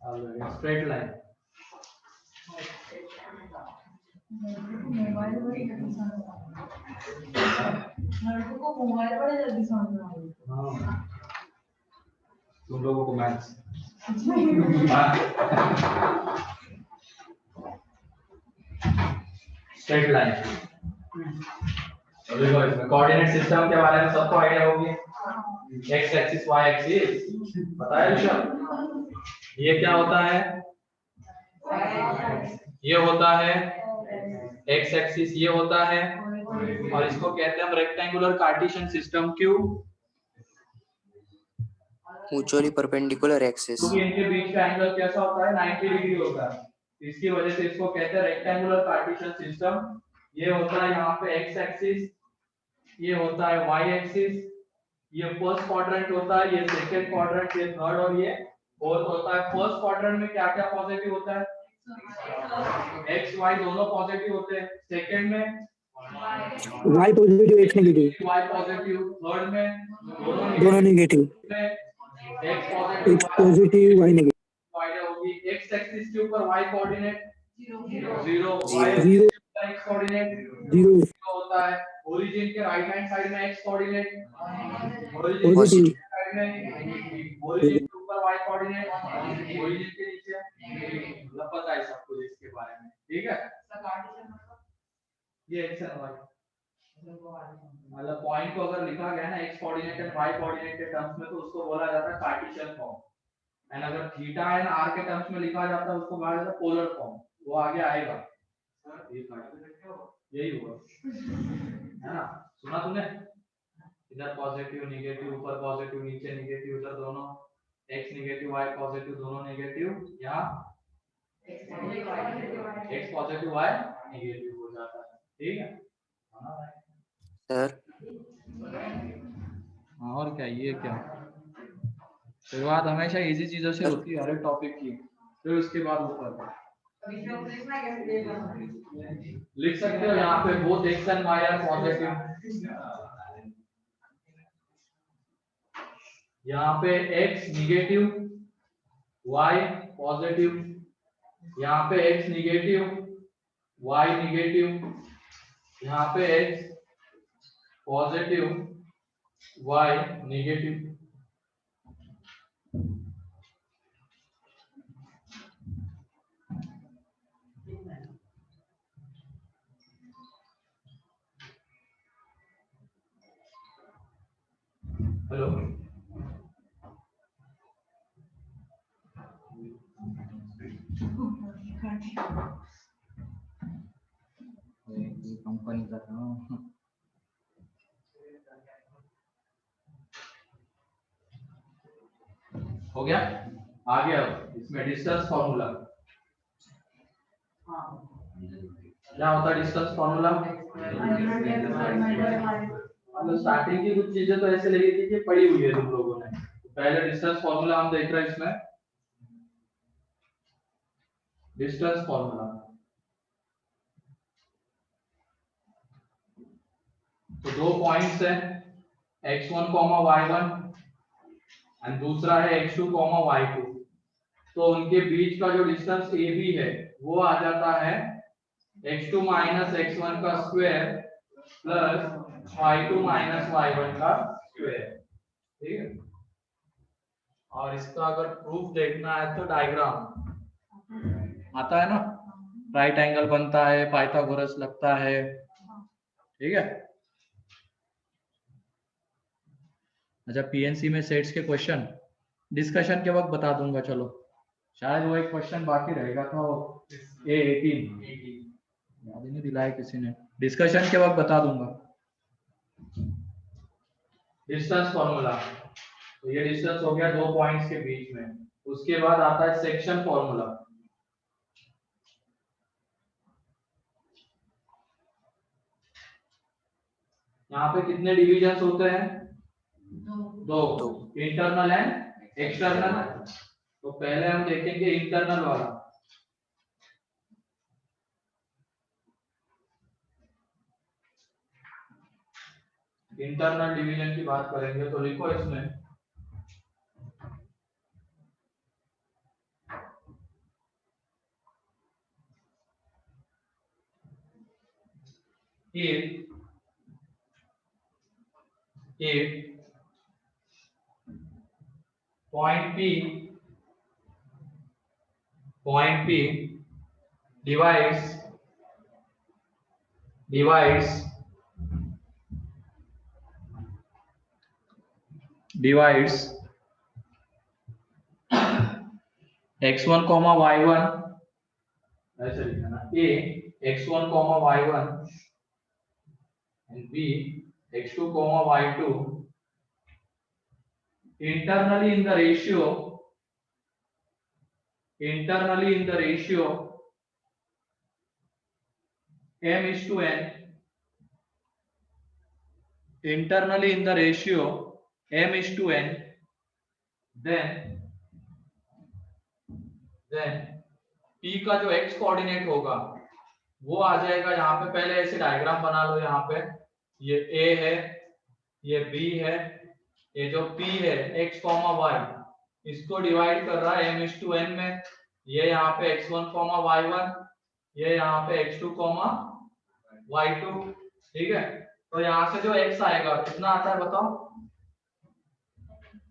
Straight line mobile बड़े जल्दी समझ में आ गई। तुम लोगों को मैथ्स स्ट्रेट लाइन। तो देखो इसमें कोऑर्डिनेट सिस्टम के बारे में सबको आइडिया होगी। एक्स एक्सिस वाई एक्सिस पता है ऋषभ? ये क्या होता है? ये होता है एक्स एक्सिस, ये होता है, और इसको कहते हैं हम रेक्टेंगुलर कार्टेशियन सिस्टम। क्यों? Mutually perpendicular axis. क्योंकि इनके बीच का एंगल कैसा होता है? 90 डिग्री होता है। इसकी वजह से इसको कहते हैं रेक्टेंगुलर कार्टेशियन सिस्टम। ये होता है यहाँ पे एक्स एक्सिस, ये होता है वाई एक्सिस, ये फर्स्ट क्वाड्रेंट होता है, ये सेकंड क्वाड्रेंट, ये थर्ड और ये फोर्थ होता है। फर्स्ट क्वाड्रेंट में क्या क्या पॉजिटिव होता है? एक्स वाई दोनों पॉजिटिव होते हैं। सेकंड में y positive x negative, y positive. Third में दोनों negative, x x positive y negative. फायदा होगी एक्स एक्सिस के ऊपर y coordinate 0, y zero x coordinate zero होता है। ओरिजिन के राइट हैंड साइड में x coordinate, origin positive, side में ओरिजिन के ऊपर वाई कोऑर्डिनेट, ओरिजिन के नीचे मतलब पता है सब कुछ इसके बारे में। ठीक है, ये एक्स एंड वाई मतलब पॉइंट को अगर लिखा गया ना x coordinate and y coordinate के टर्म्स में तो उसको बोला जाता है कार्टेशियन फॉर्म। एंड अगर थीटा एंड आर के टर्म्स में लिखा जाता है उसको बोला जाता है पोलर फॉर्म। वो आगे आएगा, यही होगा, है ना? सुना तूने? इधर पॉजिटिव नेगेटिव, ऊपर पॉजिटिव नीचे नेगेटिव, उधर दोनों x नेगेटिव y पॉजिटिव, दोनों नेगेटिव, या x पॉजिटिव y नेगेटिव हो जाता है। ठीक है सर। और क्या, ये क्या शुरुआत हमेशा इजी चीजों से होती है हर एक टॉपिक की, फिर उसके बाद ऊपर लिख सकते हो यहाँ पे both x and y are positive. यहाँ पे x निगेटिव y पॉजिटिव, यहाँ पे x निगेटिव y निगेटिव, यहाँ पे x positive y negative. Hello, company का था। हो गया? आगे अब इसमें डिस्टेंस फॉर्मूला क्या होता है? डिस्टेंस फॉर्मूला मतलब स्टार्टिंग की कुछ चीजें तो ऐसे लगी थी कि पढ़ी हुई है तुम लोगों ने। पहले डिस्टेंस फॉर्मूला हम देख रहे हैं इसमें। डिस्टेंस फॉर्मूला तो दो पॉइंट्स है x1, y1 एंड दूसरा है x2, y2। तो उनके बीच का जो डिस्टेंस AB है वो आ जाता है x2 माइनस x1 का square plus y2 minus y1 का स्क्वायर। ठीक है, और इसका अगर प्रूफ देखना है तो डायग्राम आता है ना, राइट एंगल बनता है, पाइथागोरस लगता है। ठीक है, अच्छा पीएनसी में सेट्स के क्वेश्चन डिस्कशन के वक्त बता दूंगा। चलो शायद वो एक क्वेश्चन बाकी रहेगा तो A18 याद ही नहीं दिलाया किसी ने, डिस्कशन के वक्त बता दूंगा। डिस्टेंस फॉर्मूला तो ये डिस्टेंस हो गया दो पॉइंट्स के बीच में। उसके बाद आता है सेक्शन फॉर्मूला। यहाँ पे कितने डिविजन्स होते हैं? दो, इंटरनल एंड एक्सटर्नल। तो पहले हम देखेंगे इंटरनल वाला। इंटरनल डिवीजन की बात करेंगे तो लिखो इसमें if point P divides x1 comma y1, ऐसे लिखना ना, a x1 comma y1 and b x2 comma y2 internally in the ratio m is to n, internally in the ratio m is to n, then p का जो x coordinate होगा वो आ जाएगा यहाँ पे। पहले ऐसे डायग्राम बना लो, यहाँ पे ये a है, ये b है, ये जो p है x, y इसको डिवाइड कर रहा है m is to n में। ये यहाँ पे x1, y1, ये यहाँ पे x2, y2, ठीक है। तो यहाँ से जो x आएगा कितना आता है बताओ,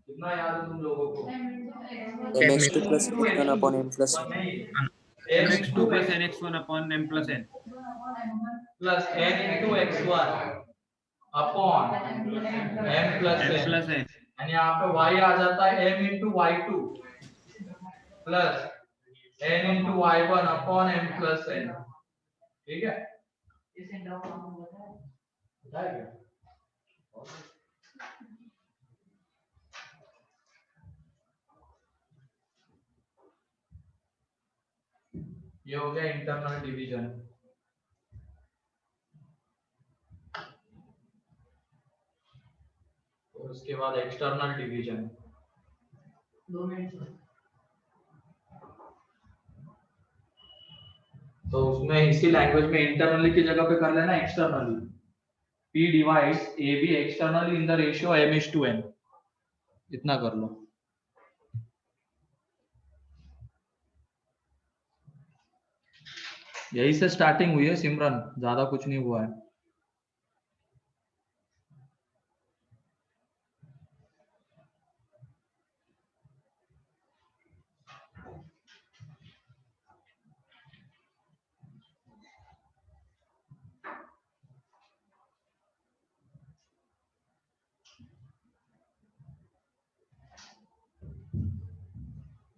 कितना याद है तुम लोगों को? mx2 plus n upon m plus n. mx2 plus nx1 upon m plus n. Plus n into x1 upon m plus m plus n, n. और यहाँ पे y आ जाता है m into y2 plus n into y1 upon m plus n, ठीक है। ये हो गया इंटरनल डिवीजन। और उसके बाद एक्सटर्नल डिवीजन। तो उसमें इसी लैंग्वेज में इंटरनली की जगह पे कर लेना externally. P divides AB externally in the ratio m is to n, इतना कर लो। यही से स्टार्टिंग हुई है सिमरन, ज्यादा कुछ नहीं हुआ है।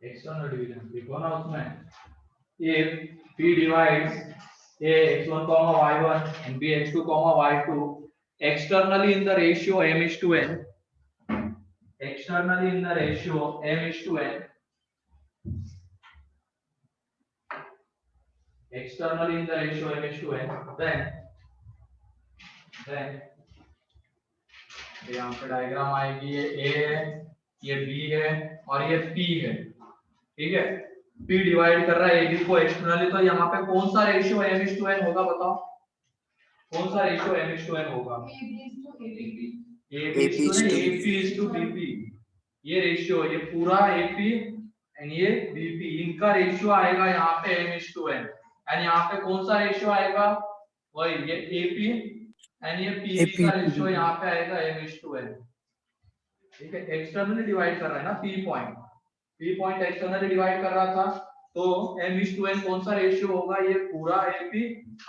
एक्सटर्नल डिवीजन देखो ना उसमें, if P divides a x1 y1 and b x2 y2 externally in the ratio m is to n, externally in the ratio m is to n, externally in the ratio m is to n, then यहाँ पे diagram आएगी, ये a है, ये b है और ये p है, ठीक है। P डिवाइड कर रहा है AB को एक्सटर्नली, तो यहाँ पे कौन सा ratio m is to n होगा बताओ, कौन सा ratio m is to n होगा? AP is to BP, ये रेशियो, ये पूरा AP एंड ये BP, इनका रेशियो आएगा यहाँ पे m is to n, and यहाँ पे कौन सा रेशियो आएगा, वही ये AP एंड ये PB का रेशियो यहाँ पे आएगा m is to n, ठीक है। एक्सटर्नली डिवाइड कर रहा है ना P पॉइंट एक्सटर्नली डिवाइड कर रहा था, तो m is to n कौन सा रेशियो होगा, ये पूरा AP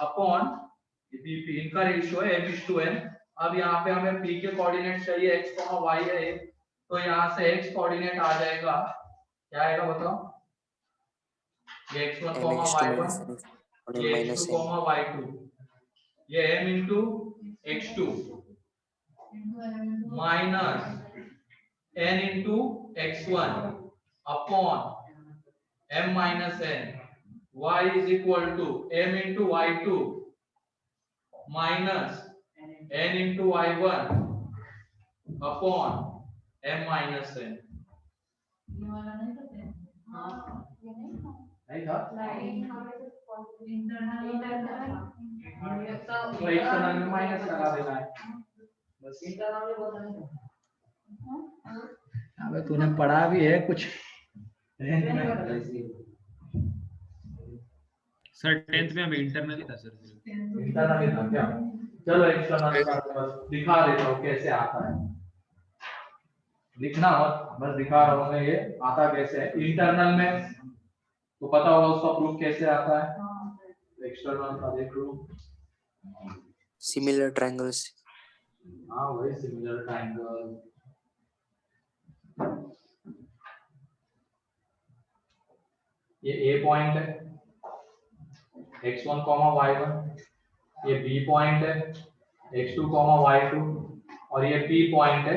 अपॉन BP, इनका रेशियो है m is to n। अब यहाँ पे हमें P के कोऑर्डिनेट चाहिए, x, y है, तो यहाँ से x कोऑर्डिनेट आ जाएगा, क्या आएगा बताओ, ये x1, y1, ये x2, y2, ये m into x2 minus n into x1 upon m minus n, y is equal to m into y2 minus n into y1 upon m minus n। नहीं था तो एक्सटर्नल में minus लगा देना है बस। अबे तूने पढ़ा भी है कुछ सर 10th में हमें इंटरनली था सर। इंटरनल था क्या? चलो एक्सटर्नल का बस दिखा देता हूँ कैसे आता है, लिखना मत, बस दिखा रहा हूँ मैं ये आता कैसे है। इंटरनल में तो पता होगा उसका प्रूफ कैसे आता है, एक्सटर्नल का देख लो। Similar triangles. हाँ वही सिमिलर ट्रायंगल। ये ए पॉइंट है x1, y1, ये बी पॉइंट है x2, y2, और ये पी पॉइंट है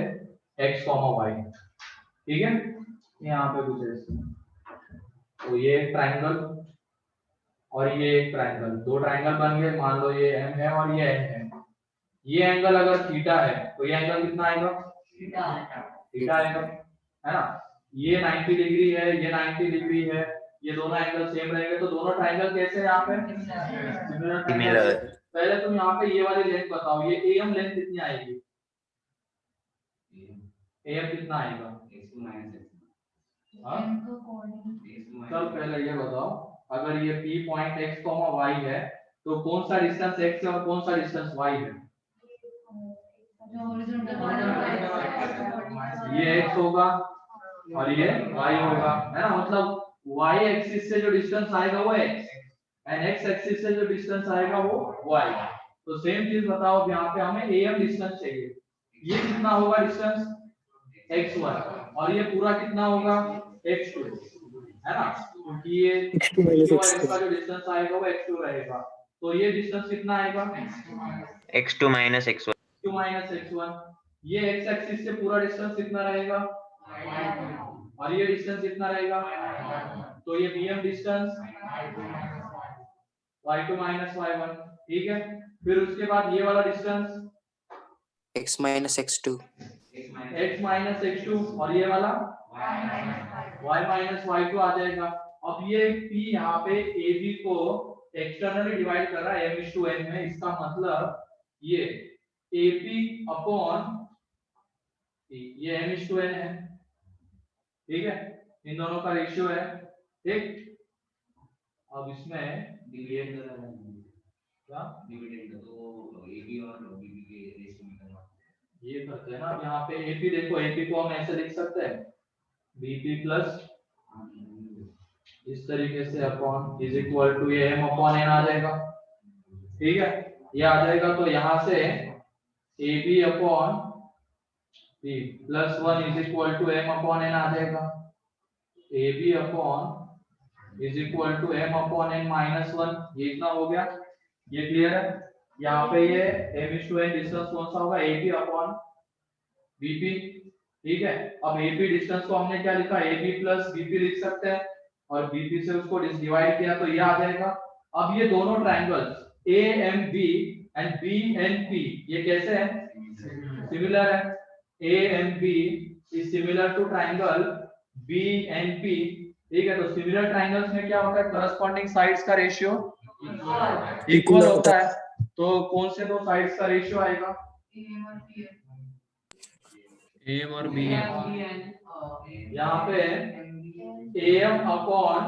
x, y। ठीक है, यहाँ पे कुछ ऐसे। तो ये एक ट्रायंगल और ये एक ट्रायंगल, दो ट्रायंगल बन गए। मान लो ये m है और ये n है। ये एंगल अगर थीटा है तो ये एंगल कितना आएगा? थीटा आएगा, है ना। ये 90 डिग्री है, ये 90 डिग्री है, ये दोनों एंगल सेम रहेंगे तो दोनों ट्रायंगल कैसे हैं यहाँ पे? Similar triangle. पहले तुम यहाँ पे ये वाली लेंथ बताओ, ये AM लेंथ कितनी आएगी? AM कितना आएगा? हाँ? चल पहले ये बताओ, अगर ये P पॉइंट x, y है तो कौन सा डिस्टेंस x है और कौन सा डिस्टेंस y है? ये x होगा और ये y होगा, है ना। मतलब y एक्सिस से जो डिस्टेंस आएगा वो x एंड x एक्सिस से जो डिस्टेंस आएगा वो y। तो सेम चीज बताओ, अब यहाँ पे हमें AM डिस्टेंस चाहिए। ये कितना होगा डिस्टेंस? x1, और ये पूरा कितना होगा? x2, है ना, क्योंकि ये x2 minus और x2 इसका जो डिस्टेंस आएगा वो x2 रहेगा। तो ये डिस्टेंस कितना आएगा? x2 minus x1. x2 minus x1। ये x एक्सिस से पूरा डिस्टेंस कितना रहेगा? और ये डिस्टेंस कितना रहेगा? तो ये BM distance y2 minus y1। ठीक है, फिर उसके बाद ये वाला distance X minus x2. x minus x2, और ये वाला y minus y2 आ जाएगा। अब ये P यहाँ पे AB को एक्सटर्नली डिवाइड कर रहा है m/n में। इसका मतलब ये AP अपॉन ये m/n है, ठीक है, इन दोनों का रेशियो है। ठीक, अब इसमें डिवाइड क्या डिविडेंड तो AB और BB के रेशियो निकालना ये करते हैं ना। अब यहाँ पे AP देखो, AP को हम ऐसे लिख सकते हैं BP प्लस इस तरीके से अपॉन इज इक्वल टू ये m अपॉन n आ जाएगा। ठीक है, ये आ जाएगा तो यहाँ से AB upon P plus 1 is equal to m upon n आ जाएगा। AB upon is equal to m upon n minus 1, ये इतना हो गया। ये क्लियर है। यहाँ पे ये m/n डिस्टेंस कौन सा होगा? AP upon BP। ठीक है, अब AP डिस्टेंस को हमने क्या लिखा? AB प्लस BP लिख सकते हैं, और BP से उसको डिवाइड किया तो ये आ जाएगा। अब ये दोनों ट्रायंगल्स AMB एंड BNP ये कैसे हैं? सिमिलर है। AMB is similar to triangle BNP। ठीक है, तो सिमिलर ट्रायंगल्स में क्या होता है? करस्पॉन्डिंग साइड्स का रेशियो इक्वल होता है। तो कौन से दो साइड्स का रेशियो आएगा? AM और BN। यहाँ पे AM upon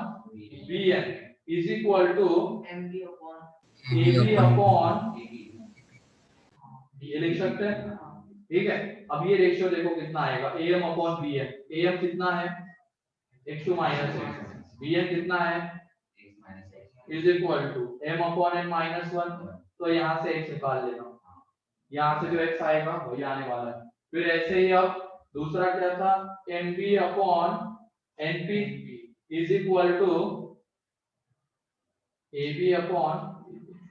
BN is equal to AB upon ये लिख सकते हैं। ठीक है, अब ये रेशियो देखो कितना आएगा? AM upon BN। AM कितना है? x2 minus x, BN कितना है? Is equal to m upon n minus 1। तो यहाँ से x निकाल लेना, यहाँ से जो x आएगा वही आने वाला है। फिर ऐसे ही अब दूसरा क्या था? MB upon NP is equal to AB upon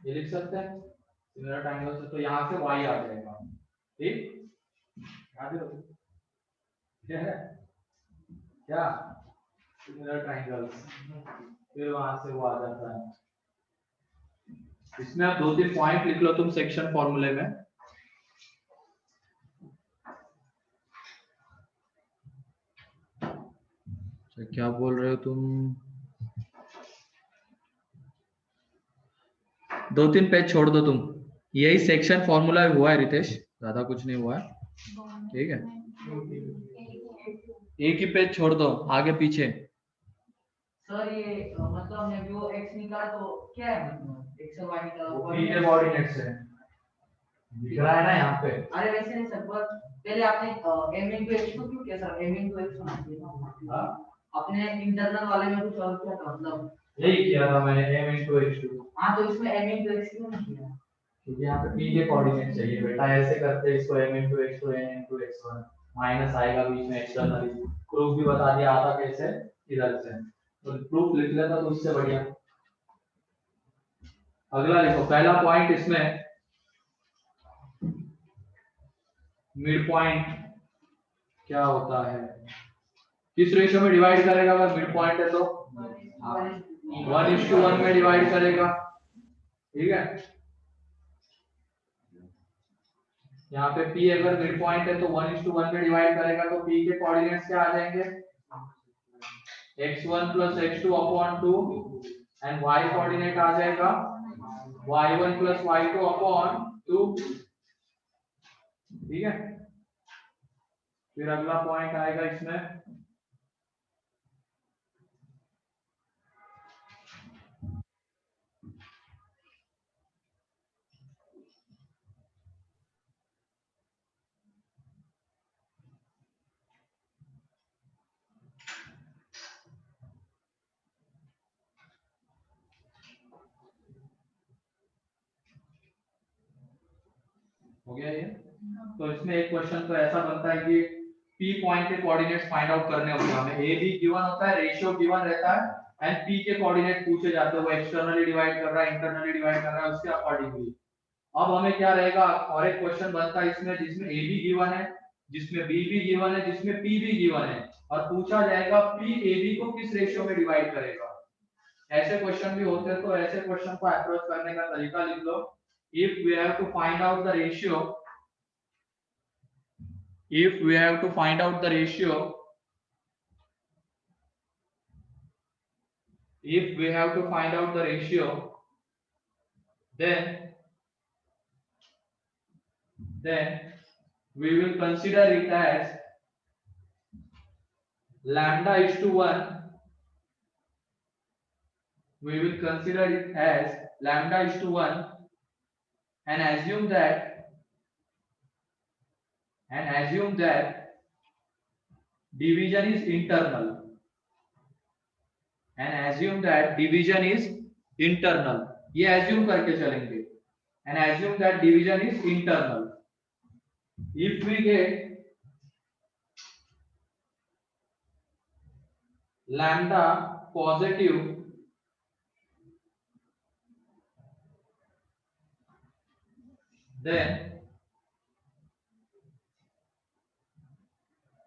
ये लिख सकते हैं सिमिलर ट्रायंगल से, तो यहाँ से y आ जाएगा। ठीक, याद है क्या? सिमिलर ट्रायंगल्स, फिर वहां से वो आ जाता है। इसमें आप 2-3 पॉइंट लिख लो तुम सेक्शन फॉर्मूले में। क्या बोल रहे हो तुम? 2-3 पेज छोड़ दो तुम, यही सेक्शन फॉर्मूला हुआ है रितेश, ज्यादा कुछ नहीं हुआ है। ठीक है, एक ही पेज छोड़ दो, आगे पीछे। सर ये मतलब हमने जो x निकाला तो क्या है? मतलब x और y निकाला वो p के कोऑर्डिनेट्स है। दिख रहा है ना यहाँ पे? अरे वैसे नहीं सर, पर पहले आपने m into x2 क्यों किया सर? m into x1 हाँ? अपने इंटरनल वाले में कुछ और किया था, मतलब यही किया था मैंने, m into x2। हाँ, तो इसमें m into x क्यों नहीं किया? क्योंकि यहाँ पे p के कोऑर्डिनेट चाहिए बेटा, ऐसे करते इसको m into x2 n into x1, minus आएगा बीच में एक्सटर्नली। प्रूफ भी बता दिया आता कैसे, इधर से, तो प्रूफ लिख लेता तो उससे बढ़िया। अगला लिखो, पहला पॉइंट इसमें मिड पॉइंट क्या होता है, किस रेशियो में डिवाइड करेगा? अगर मिड पॉइंट है तो 1:1 में डिवाइड करेगा, ठीक है। यहाँ पे P अगर मिड पॉइंट है तो 1:1 में डिवाइड करेगा, तो P के कोऑर्डिनेट्स क्या आ जाएंगे? x1 plus x2 upon 2 and y coordinate आ जाएगा y1 plus y2 upon 2, ठीक है। फिर अगला पॉइंट आएगा इसमें हो गया ये। तो इसमें एक क्वेश्चन तो ऐसा बनता है कि P पॉइंट के कोऑर्डिनेट्स फाइंड आउट करने होते हैं हमें। A भी गिवन होता है, रेशियो गिवन रहता है एंड P के कोऑर्डिनेट पूछे जाते हैं, वो एक्सटर्नली डिवाइड कर रहा है, इंटरनली डिवाइड कर रहा है, उसके अकॉर्डिंगली। अब हमें क्या रहेगा, और एक क्वेश्चन बनता है इसमें जिसमें A भी गिवन है, जिसमें B भी गिवन है, जिसमें P भी गिवन है, और पूछा जाएगा P AB को किस रेशियो में डिवाइड करेगा। ऐसे क्वेश्चन भी होते हैं, तो ऐसे क्वेश्चन को अप्रोच करने का तरीका लिख लो। If we have to find out the ratio, if we have to find out the ratio, if we have to find out the ratio, then we will consider it as lambda is to 1. We will consider it as lambda is to 1 and assume that division is internal, and assume that division is internal, ये assume करके चलेंगे, and assume that division is internal. If we get lambda positive, then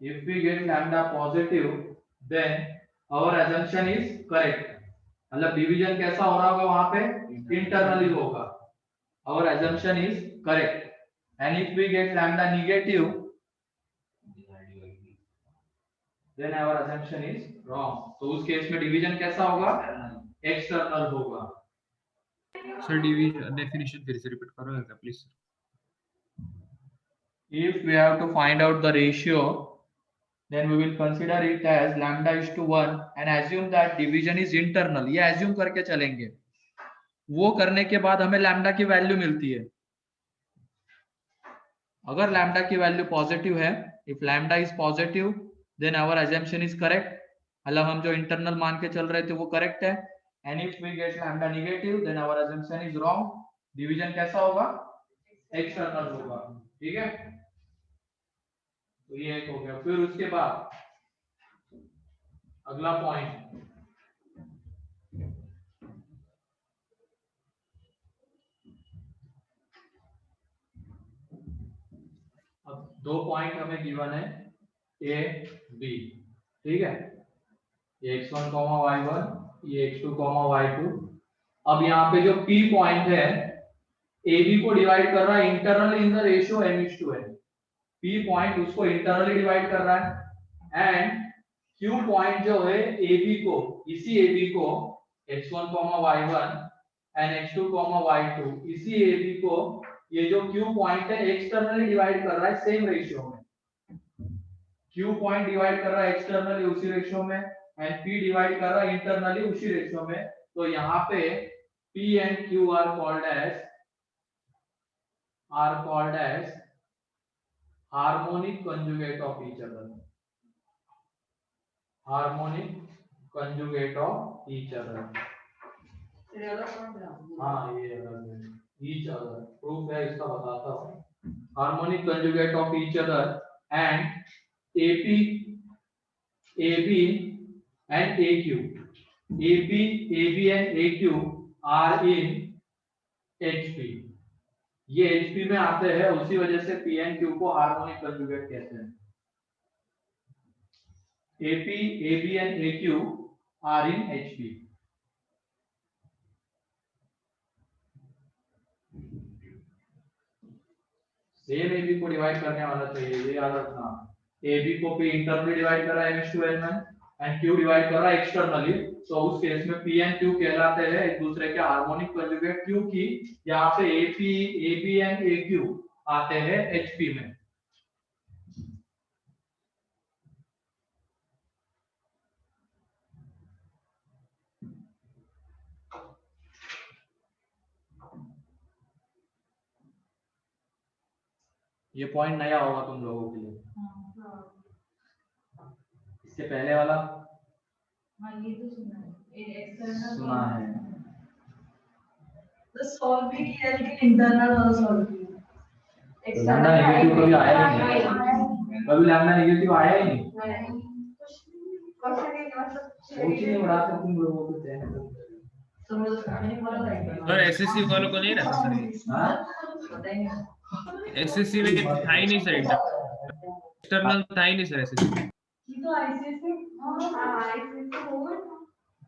if we get lambda positive, then our assumption is correct. मतलब division कैसा हो रहा होगा वहां पे, इंटरनली होगा। our assumption is correct. And if we get lambda negative, then our assumption is wrong. तो उस केस में डिवीजन कैसा होगा, एक्सटर्नल होगा। सर डिवीजन डेफिनेशन फिर से रिपीट करोगे please? If we have to find out the ratio, then we will consider it as lambda is to 1 and assume that division is internal. ये assume करके चलेंगे, वो करने के बाद हमें लैम्डा की वैल्यू मिलती है। अगर लैम्डा की वैल्यू पॉजिटिव है, if lambda is positive then our assumption is correct, मतलब हम जो इंटरनल मान के चल रहे थे वो करेक्ट है। And if we get lambda negative then our assumption is wrong, division कैसा होगा, एक्सटर्नल होगा, ठीक है। तो ये एक हो गया। फिर उसके बाद अगला पॉइंट, अब दो पॉइंट हमें गिवन है ए बी, ठीक है, ये x1, y1, ये x2, y2। अब यहाँ पे जो P पॉइंट है ए बी को डिवाइड कर रहा है internally in the ratio m:n। P point उसको इंटरनली डिवाइड कर रहा है एंड Q पॉइंट जो है AB को, इसी AB को x1, y1 and x2, y2, इसी AB को ये जो Q पॉइंट है एक्सटर्नली डिवाइड कर रहा है सेम रेशियो में। Q पॉइंट डिवाइड कर रहा है एक्सटर्नली उसी रेशियो में एंड P डिवाइड कर रहा है इंटरनली उसी रेशियो में। तो यहाँ पे P and Q are called as are called as harmonic conjugate of each other. Harmonic conjugate of each other. हाँ ये अलग है. Each other proof है इसका बताता हूँ. Harmonic conjugate of each other and AP, AB and AQ. AB and AQ are in HP. ये HP में आते हैं, उसी वजह से P and Q को हार्मोनिक कंजुगेट कहते हैं. AP, AB and AQ are in HP. Same AB को डिवाइड करने वाला चाहिए, ये याद रखना. AB को P इंटरनली डिवाइड कर रहा है H2N में एंड Q डिवाइड कर रहा है एक्सटर्नली. तो उस केस में P and Q कहलाते हैं एक दूसरे के हार्मोनिक कंजुगेट, क्योंकि यहाँ पे AP, AB and AQ आते हैं HP में. ये पॉइंट नया होगा तुम लोगों के लिए. इससे पहले वाला ये तो सुना है. तो सॉल्व भी किया लेकिन इंटरनल वाला सॉल्व किया. लैम्डा नेगेटिव कभी आया ही नहीं. कभी लैम्डा नेगेटिव आया ही नहीं. सोच ही नहीं उड़ा सकते तुम लोगों को देने. सर एसएससी वालों को नहीं रखा सर. हाँ एसएससी में था ही नहीं सर, एक्सटर्नल था ही नहीं सर एसएससी. तो आईसीएससी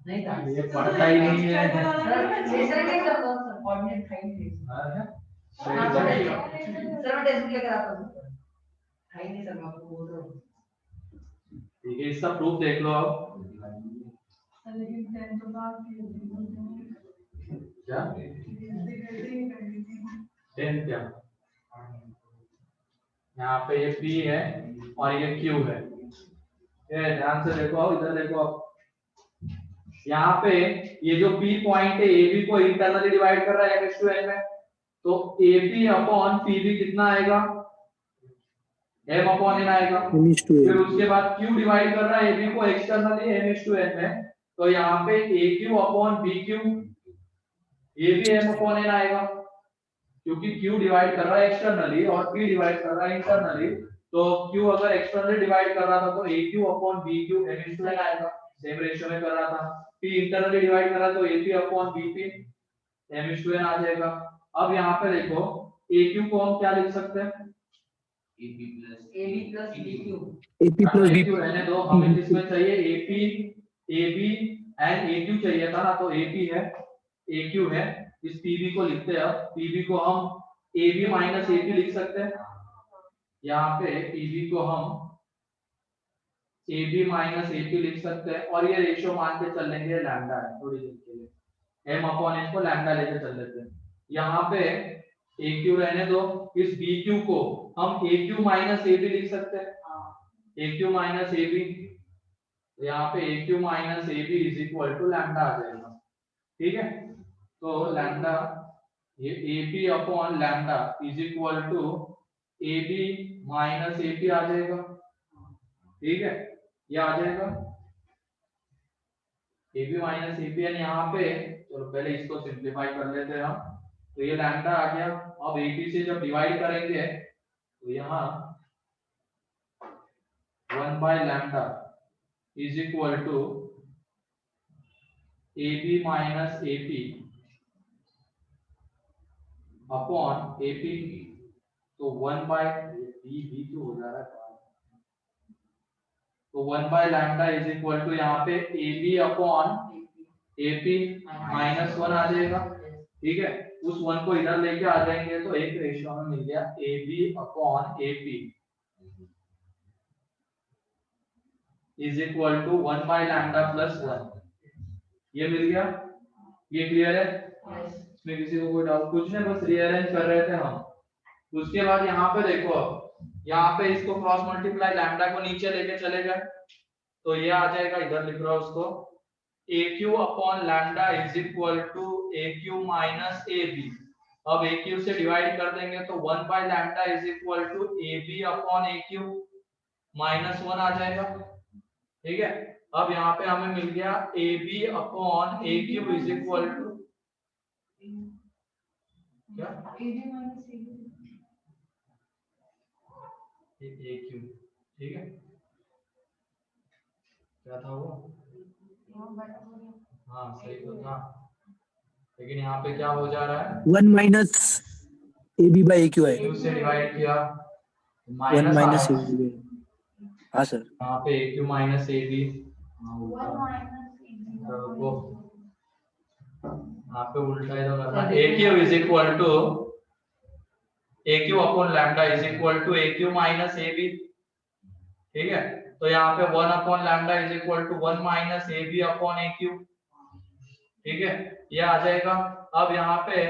नहीं था, ये पढ़ता ही नहीं है. सर क्या करता हूं सर, कोऑर्डिनेट था ही नहीं. सर मैं टेस्ट क्या कराता हूं, था ही नहीं सर, मैं आपको बोल रहा हूं. ठीक है, इसका प्रूफ देख लो अब. लेकिन 10 तो बाद क्या 10 क्या, यहाँ पे ये P है और ये Q है. ये ध्यान से देखो, इधर देखो. यहाँ पे ये जो P पॉइंट है AB को इंटरनली डिवाइड कर रहा है H2N में, तो AB अपॉन PB कितना आएगा, M अपॉन N आएगा. फिर उसके बाद Q डिवाइड कर रहा है AB को एक्सटर्नली H2N में, तो यहाँ पे AQ अपॉन BQ, ये भी M अपॉन N आएगा, क्योंकि Q डिवाइड कर रहा है एक्सटर्नली और P डिवाइड कर रहा है इंटरनली. तो Q अगर एक्सटर्नली डिवाइड कर रहा था तो AQ अपॉन BQ M/N आएगा, सेम रेशियो में कर रहा था. P इंटरनली डिवाइड कर रहा है तो AP अपॉन BP M/N आ जाएगा. अब यहाँ पे देखो AQ को हम क्या लिख सकते हैं, AB plus BQ. AP plus AQ रहने दो, हमें इसमें चाहिए AP, AB एंड AQ चाहिए था ना, तो AP है, AQ है. इस PB को लिखते हैं. अब PB को हम AB माइनस AP लिख सकते हैं. यहाँ पे PB को हम AB माइनस AP लिख सकते हैं और ये रेशियो मान के चल लेंगे, लैम्डा है थोड़ी देर के लिए, M अपॉन N को लैम्डा लेके चल लेते हैं. यहाँ पे AQ रहने दो, इस BQ को हम AQ माइनस AB लिख सकते हैं. AQ माइनस AB, यहाँ पे AQ minus AB is equal to lambda आ जाएगा. ठीक है, तो लैम्डा ये AP upon lambda is equal to AB minus AP आ जाएगा. ठीक है, ये आ जाएगा AB माइनस AP. एंड यहाँ पे चलो पहले इसको सिंप्लीफाई कर लेते हैं हम. तो ये लैम्डा आ गया. अब AP से जब डिवाइड करेंगे तो यहाँ 1 by lambda is equal to AB minus AP upon AP. तो 1 बाय B क्यों हो जा रहा है, तो 1 by lambda is equal to यहाँ पे AB अपॉन AP माइनस 1 आ जाएगा. ठीक है, उस 1 को इधर लेके आ जाएंगे तो एक रेशियो में मिल गया AB upon AP is equal to 1 by lambda plus 1. ये मिल गया. ये क्लियर है, इसमें किसी को कोई डाउट? कुछ नहीं, बस रीअरेंज कर रहे थे हम. उसके बाद यहाँ पे देखो, यहाँ पे इसको क्रॉस मल्टीप्लाई लैम्डा को नीचे लेके चले गए तो ये आ जाएगा, इधर लिख रहा हूं उसको, AQ upon lambda is equal to AQ minus AB. अब ए क्यू से डिवाइड कर देंगे तो 1 by lambda is equal to A B upon A Q minus 1 आ जाएगा। ठीक है, अब यहाँ पे हमें मिल गया A B upon A Q is equal to क्या ए क्यू। ठीक है, क्या था वो? हाँ सही तो था, लेकिन यहाँ पे क्या हो जा रहा है? 1 minus A B by A Q है। क्यू से डिवाइड किया 1 माइनस माइनस ए बी। हाँ सर। यहाँ पे A Q minus A B, यहाँ पे उल्टा इधर करना। A Q is equal to A Q upon lambda is equal to A Q minus A B. ठीक है, तो यहाँ पे 1 upon lambda is equal to 1 minus A B upon A Q. ठीक है, ये आ जाएगा। अब यहाँ पे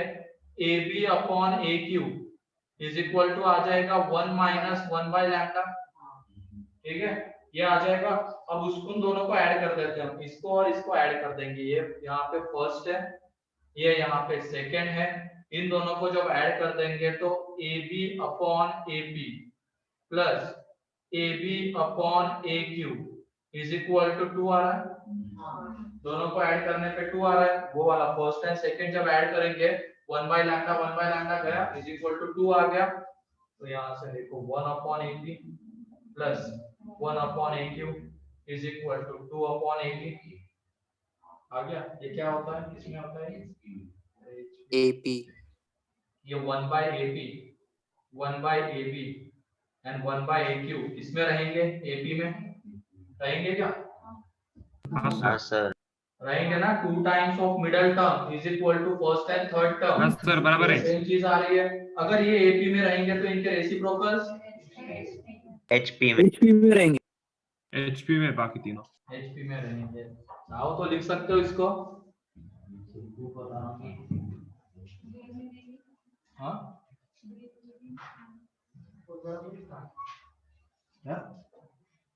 A B upon A Q is equal to आ जाएगा 1 माइनस 1 बाय लैम्डा। ठीक है, ये आ जाएगा। अब उसको उन दोनों को ऐड कर देते हैं हम, इसको और इसको ऐड कर देंगे। ये यहाँ पे फर्स्ट है, ये यहाँ पे सेकंड है। इन दोनों को जब ऐड कर देंगे तो A B upon A P plus A B upon A Q is equal to 2 आ रहा है। दोनों को ऐड करने पे 2 आ रहा है, वो वाला फर्स्ट है। सेकंड जब ऐड करेंगे 1 बाय लैम्डा गया इज इक्वल टू 2 आ गया। तो यहाँ से देखो 1 upon A P plus 1 upon A Q is equal to 2 upon A P आ गया। ये क्या होता है, किसमें होता है? AP ये 1 by A P 1 by A B and 1 by A Q इसमें रहेंगे, एपी में रहेंगे क्या? हाँ सर। रहेंगे ना। 2 times of middle term is equal to first and third term. हाँ सर, बराबर है। सेम चीज आ रही है। अगर ये एपी में रहेंगे तो इनके रेसिप्रोकल्स HP में। एचपी में रहेंगे। एचपी में बाकी तीनों। एचपी में रहेंगे। चाहो तो लिख सकते हो इसको। हाँ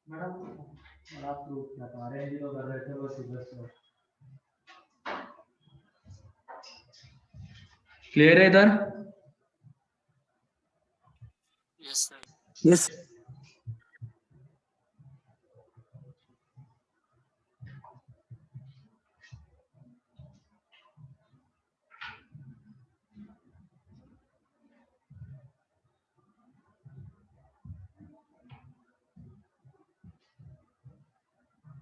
मैडम, आप लोग क्या कर रहे हैं? कर रहे थे बस इधर से। क्लियर है इधर? यस।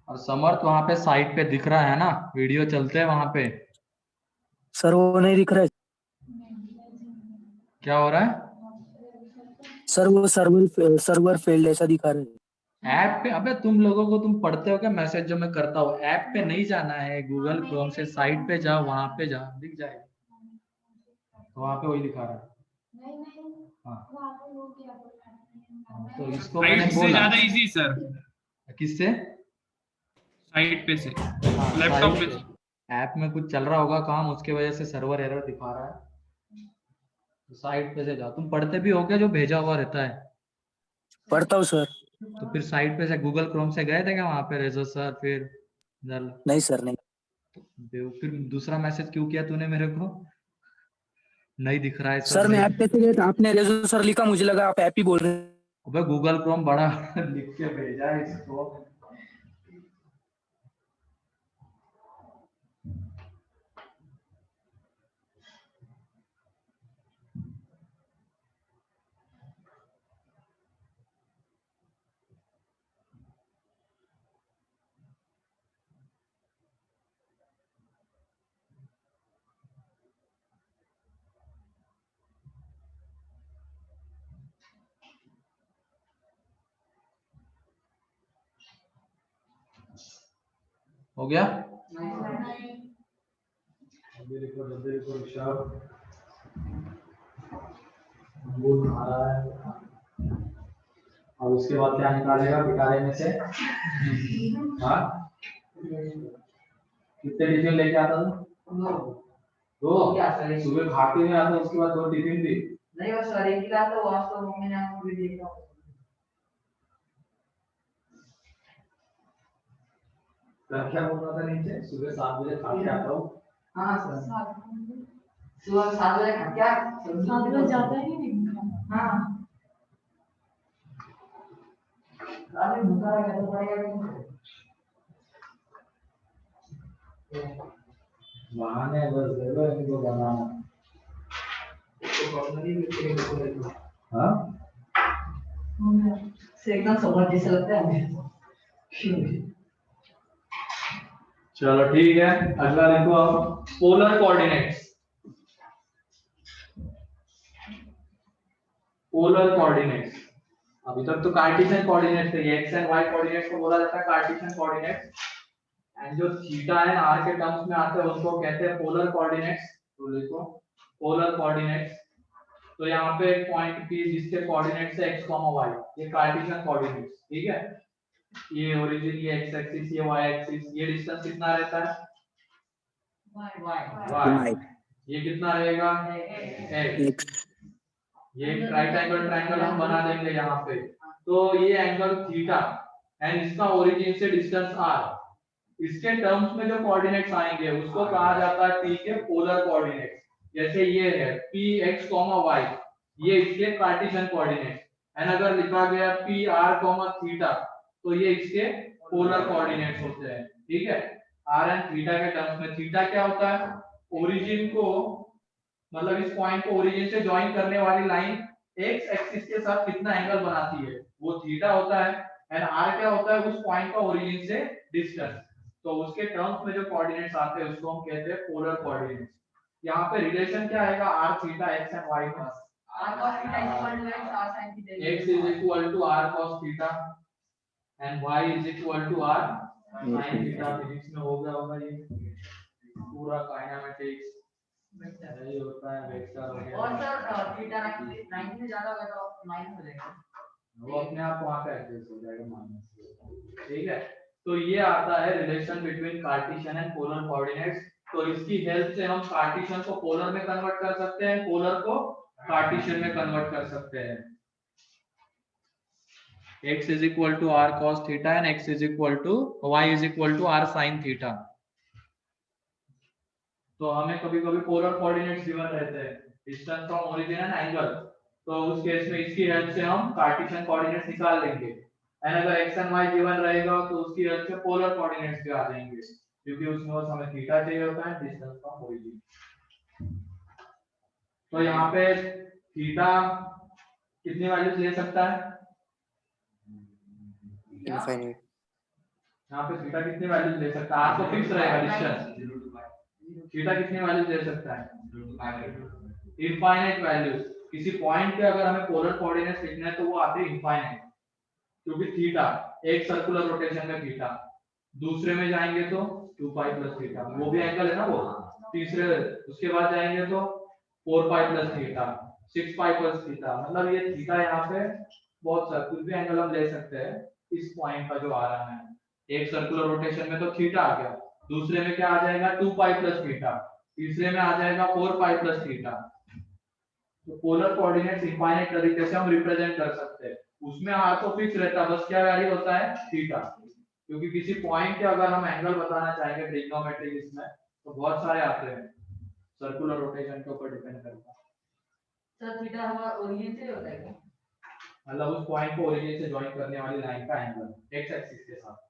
और समर्थ वहां पे साइड पे दिख रहा है ना, वीडियो चलते हैं वहां पे। सर वो नहीं दिख रहा है। क्या हो रहा है? सर वो सर्वर फेल्ड ऐसा दिखा रहा है। ऐप पे? अबे तुम लोगों को, तुम पढ़ते हो क्या मैसेज जो मैं करता हूँ? ऐप पे नहीं जाना है, गूगल क्रोम से साइट पे जाओ, वहां पे जाओ, दिख जाएगा। तो वहां पे वही दिखा रहा है। हाँ, तो इसको मैंने साइट से बोला। ज्यादा इजी सर, किससे? साइट पे से, हाँ, लैपटॉप साइट पे से। ऐप में कुछ चल रहा होगा काम, उसके वजह से सर्वर एरर दिखा रहा है। तो साइट पे से जाओ। तुम पढ़ते भी हो क्या जो भेजा हुआ रहता है? पढ़ता हूँ सर। तो फिर साइट पे से गूगल क्रोम से गए थे क्या वहां पे रेजो सर? फिर नहीं सर नहीं। फिर दूसरा मैसेज क्यों किया तूने मेरे को? नहीं दिख रहा है सर मैं ऐप पे से गया था, आपने रेजो सर लिखा, मुझे लगा आप ऐप ही बोल रहे हैं। अबे गूगल क्रोम बड़ा लिख के भेजा है इसको। हो गया? जल्दी लिखो ऋषभ। अंगूर खा रहा है। और उसके बाद क्या निकालेगा पिटारे में से? हाँ, कितने टिफिन लेके आता था? दो। सुबह खा के नहीं आता, उसके बाद 2 टिफिन भी। नहीं वो सर एक लाता तो वास्तव मम्मी ने आपको भी देखा। क्या बोल रहा था नीचे? सुबह 7 बजे खा के आता हूँ। हाँ सर। सुबह 7 बजे क्या 7 बजे जाता ही नहीं। हाँ अरे भूखा रहेगा तो पड़ेगा क्यों? बहाने बस दे दो इनको बनाना। हाँ से एकदम समझ जैसे लगता है हमें। चलो ठीक है, अगला देखो आप पोलर कोऑर्डिनेट्स। पोलर कोऑर्डिनेट्स, अभी तक तो कार्टेशियन कोऑर्डिनेट्स थे, एक्स एंड वाई कोऑर्डिनेट्स को बोला जाता है कार्टेशियन कोऑर्डिनेट्स, एंड जो थीटा एंड आर के टर्म्स में आते हैं उसको कहते हैं पोलर कोऑर्डिनेट्स। तो देखो पोलर कोऑर्डिनेट्स, तो यहाँ पे एक पॉइंट पी जिसके कोऑर्डिनेट्स है x, y, ये कार्टेशियन कोऑर्डिनेट्स, ठीक है। ये ओरिजिन, ये x एक्सिस, ये y एक्सिस, ये डिस्टेंस कितना रहता है y, ये कितना रहेगा x। ये एक राइट एंगल ट्रायंगल हम बना देंगे यहाँ पे, तो ये एंगल थीटा एंड इसका ओरिजिन से डिस्टेंस r, इसके टर्म्स में जो कोऑर्डिनेट्स आएंगे उसको कहा जाता है p के पोलर कोऑर्डिनेट्स। जैसे ये है px, y, ये इसके कार्टेशियन कोऑर्डिनेट्स, एंड अगर लिखा गया pr, थीटा, तो ये इसके पोलर कोऑर्डिनेट्स होते हैं, ठीक है। r एंड थीटा के टर्म्स में थीटा क्या होता है, ओरिजिन को, मतलब इस पॉइंट को ओरिजिन से ज्वाइन करने वाली लाइन x एक्सिस के साथ कितना एंगल बनाती है, वो थीटा होता है, एंड r क्या होता है, उस पॉइंट का ओरिजिन से डिस्टेंस। तो उसके टर्म्स में जो कोऑर्डिनेट्स आते हैं उसको हम कहते हैं पोलर कोऑर्डिनेट्स। यहाँ पे रिलेशन क्या आएगा, r theta x and y का, r cos theta equal to x r sin theta x is equal to r cos theta and y is equal to r sin theta। Physics में हो गया होगा ये पूरा kinematics यही होता है, वेक्टर हो गया। और सर थीटा 90 में ज्यादा होगा तो माइनस हो जाएगा, वो अपने आप वहां पे एडजस्ट हो जाएगा माइनस, ठीक है। तो ये आता है relation between Cartesian and polar coordinates. तो इसकी हेल्प से हम कार्टेशियन को पोलर में कन्वर्ट कर सकते हैं, पोलर को कार्टेशियन में कन्वर्ट कर सकते हैं। x is equal to r cos theta and x is equal to y is equal to r sin theta। तो हमें कभी कभी पोलर कोऑर्डिनेट्स गिवन रहते हैं, distance from origin and angle, तो उस केस में इसकी हेल्प से हम कार्टेशियन कोऑर्डिनेट्स निकाल लेंगे। एंड अगर x एंड y गिवन रहेगा तो उसकी हेल्प से पोलर कोऑर्डिनेट्स भी आ जाएंगे, क्योंकि उसमें बस हमें थीटा चाहिए होता है, डिस्टेंस फ्रॉम ओरिजिन। तो यहाँ पे थीटा कितनी वैल्यूज ले सकता है, इनफाइनाइट। यहाँ पे थीटा कितनी वैल्यूज ले सकता है, आपको फिक्स रहेगा डिस्टेंस, थीटा कितनी वैल्यूज ले सकता है, इनफाइनाइट वैल्यूज। किसी पॉइंट पे अगर हमें पोलर कोऑर्डिनेट्स लिखना है तो वो आते हैं इनफाइनाइट, क्योंकि थीटा एक सर्कुलर रोटेशन में थीटा, दूसरे में जाएंगे तो 2 पाई प्लस थीटा, वो भी एंगल है ना वो, तीसरे उसके बाद जाएंगे तो 4 pi plus theta, 6 pi plus theta, मतलब ये थीटा यहाँ पे बहुत सारा कुछ भी एंगल हम ले सकते हैं इस पॉइंट का जो आ रहा है। एक सर्कुलर रोटेशन में तो थीटा आ गया, दूसरे में क्या आ जाएगा 2 पाई प्लस थीटा, तीसरे में आ जाएगा 4 पाई प्लस थीटा। तो पोलर कोऑर्डिनेट्स इनफाइनाइट तरीके से हम रिप्रेजेंट कर सकते हैं, उसमें आर तो फिक्स रहता है, बस क्या वैल्यू होता है थीटा, क्योंकि किसी पॉइंट के अगर हम एंगल बताना चाहेंगे ट्रिग्नोमेट्रिक इसमें तो बहुत सारे आते हैं, सर्कुलर रोटेशन के ऊपर डिपेंड करता है। सर थीटा हमारा ओरिजिन से होता है क्या, मतलब उस पॉइंट को ओरिजिन से ज्वाइन करने वाली लाइन का एंगल एक्स एक्सिस के साथ।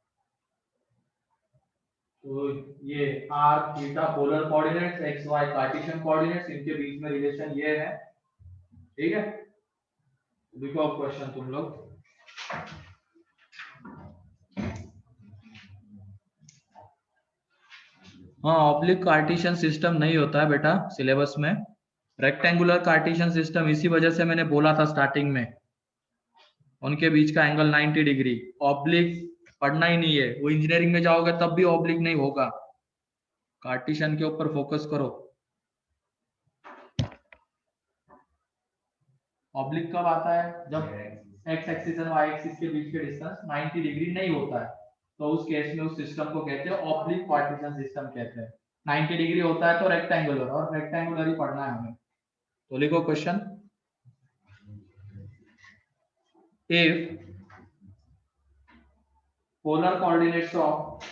तो ये r theta polar coordinates, x y Cartesian coordinates, इनके बीच में रिलेशन ये है, ठीक है। देखो अब क्वेश्चन तुम लोग, हाँ ऑब्लिक कार्टेशियन सिस्टम नहीं होता है बेटा सिलेबस में, रेक्टेंगुलर कार्टेशियन सिस्टम, इसी वजह से मैंने बोला था स्टार्टिंग में, उनके बीच का एंगल 90 डिग्री। ऑब्लिक पढ़ना ही नहीं है, वो इंजीनियरिंग में जाओगे तब भी ऑब्लिक नहीं होगा, कार्टेशियन के ऊपर फोकस करो। ऑब्लिक कब आता है, जब x एक्सिस और y एक्सिस के बीच के डिस्टेंस 90 डिग्री नहीं होता है, तो उस केस में उस सिस्टम को कहते हैं ऑब्लिक कार्टेशियन सिस्टम कहते हैं। 90 डिग्री होता है तो रेक्टेंगुलर, और रेक्टेंगुलर ही पढ़ना है हमें। तो लिखो question, if polar coordinates of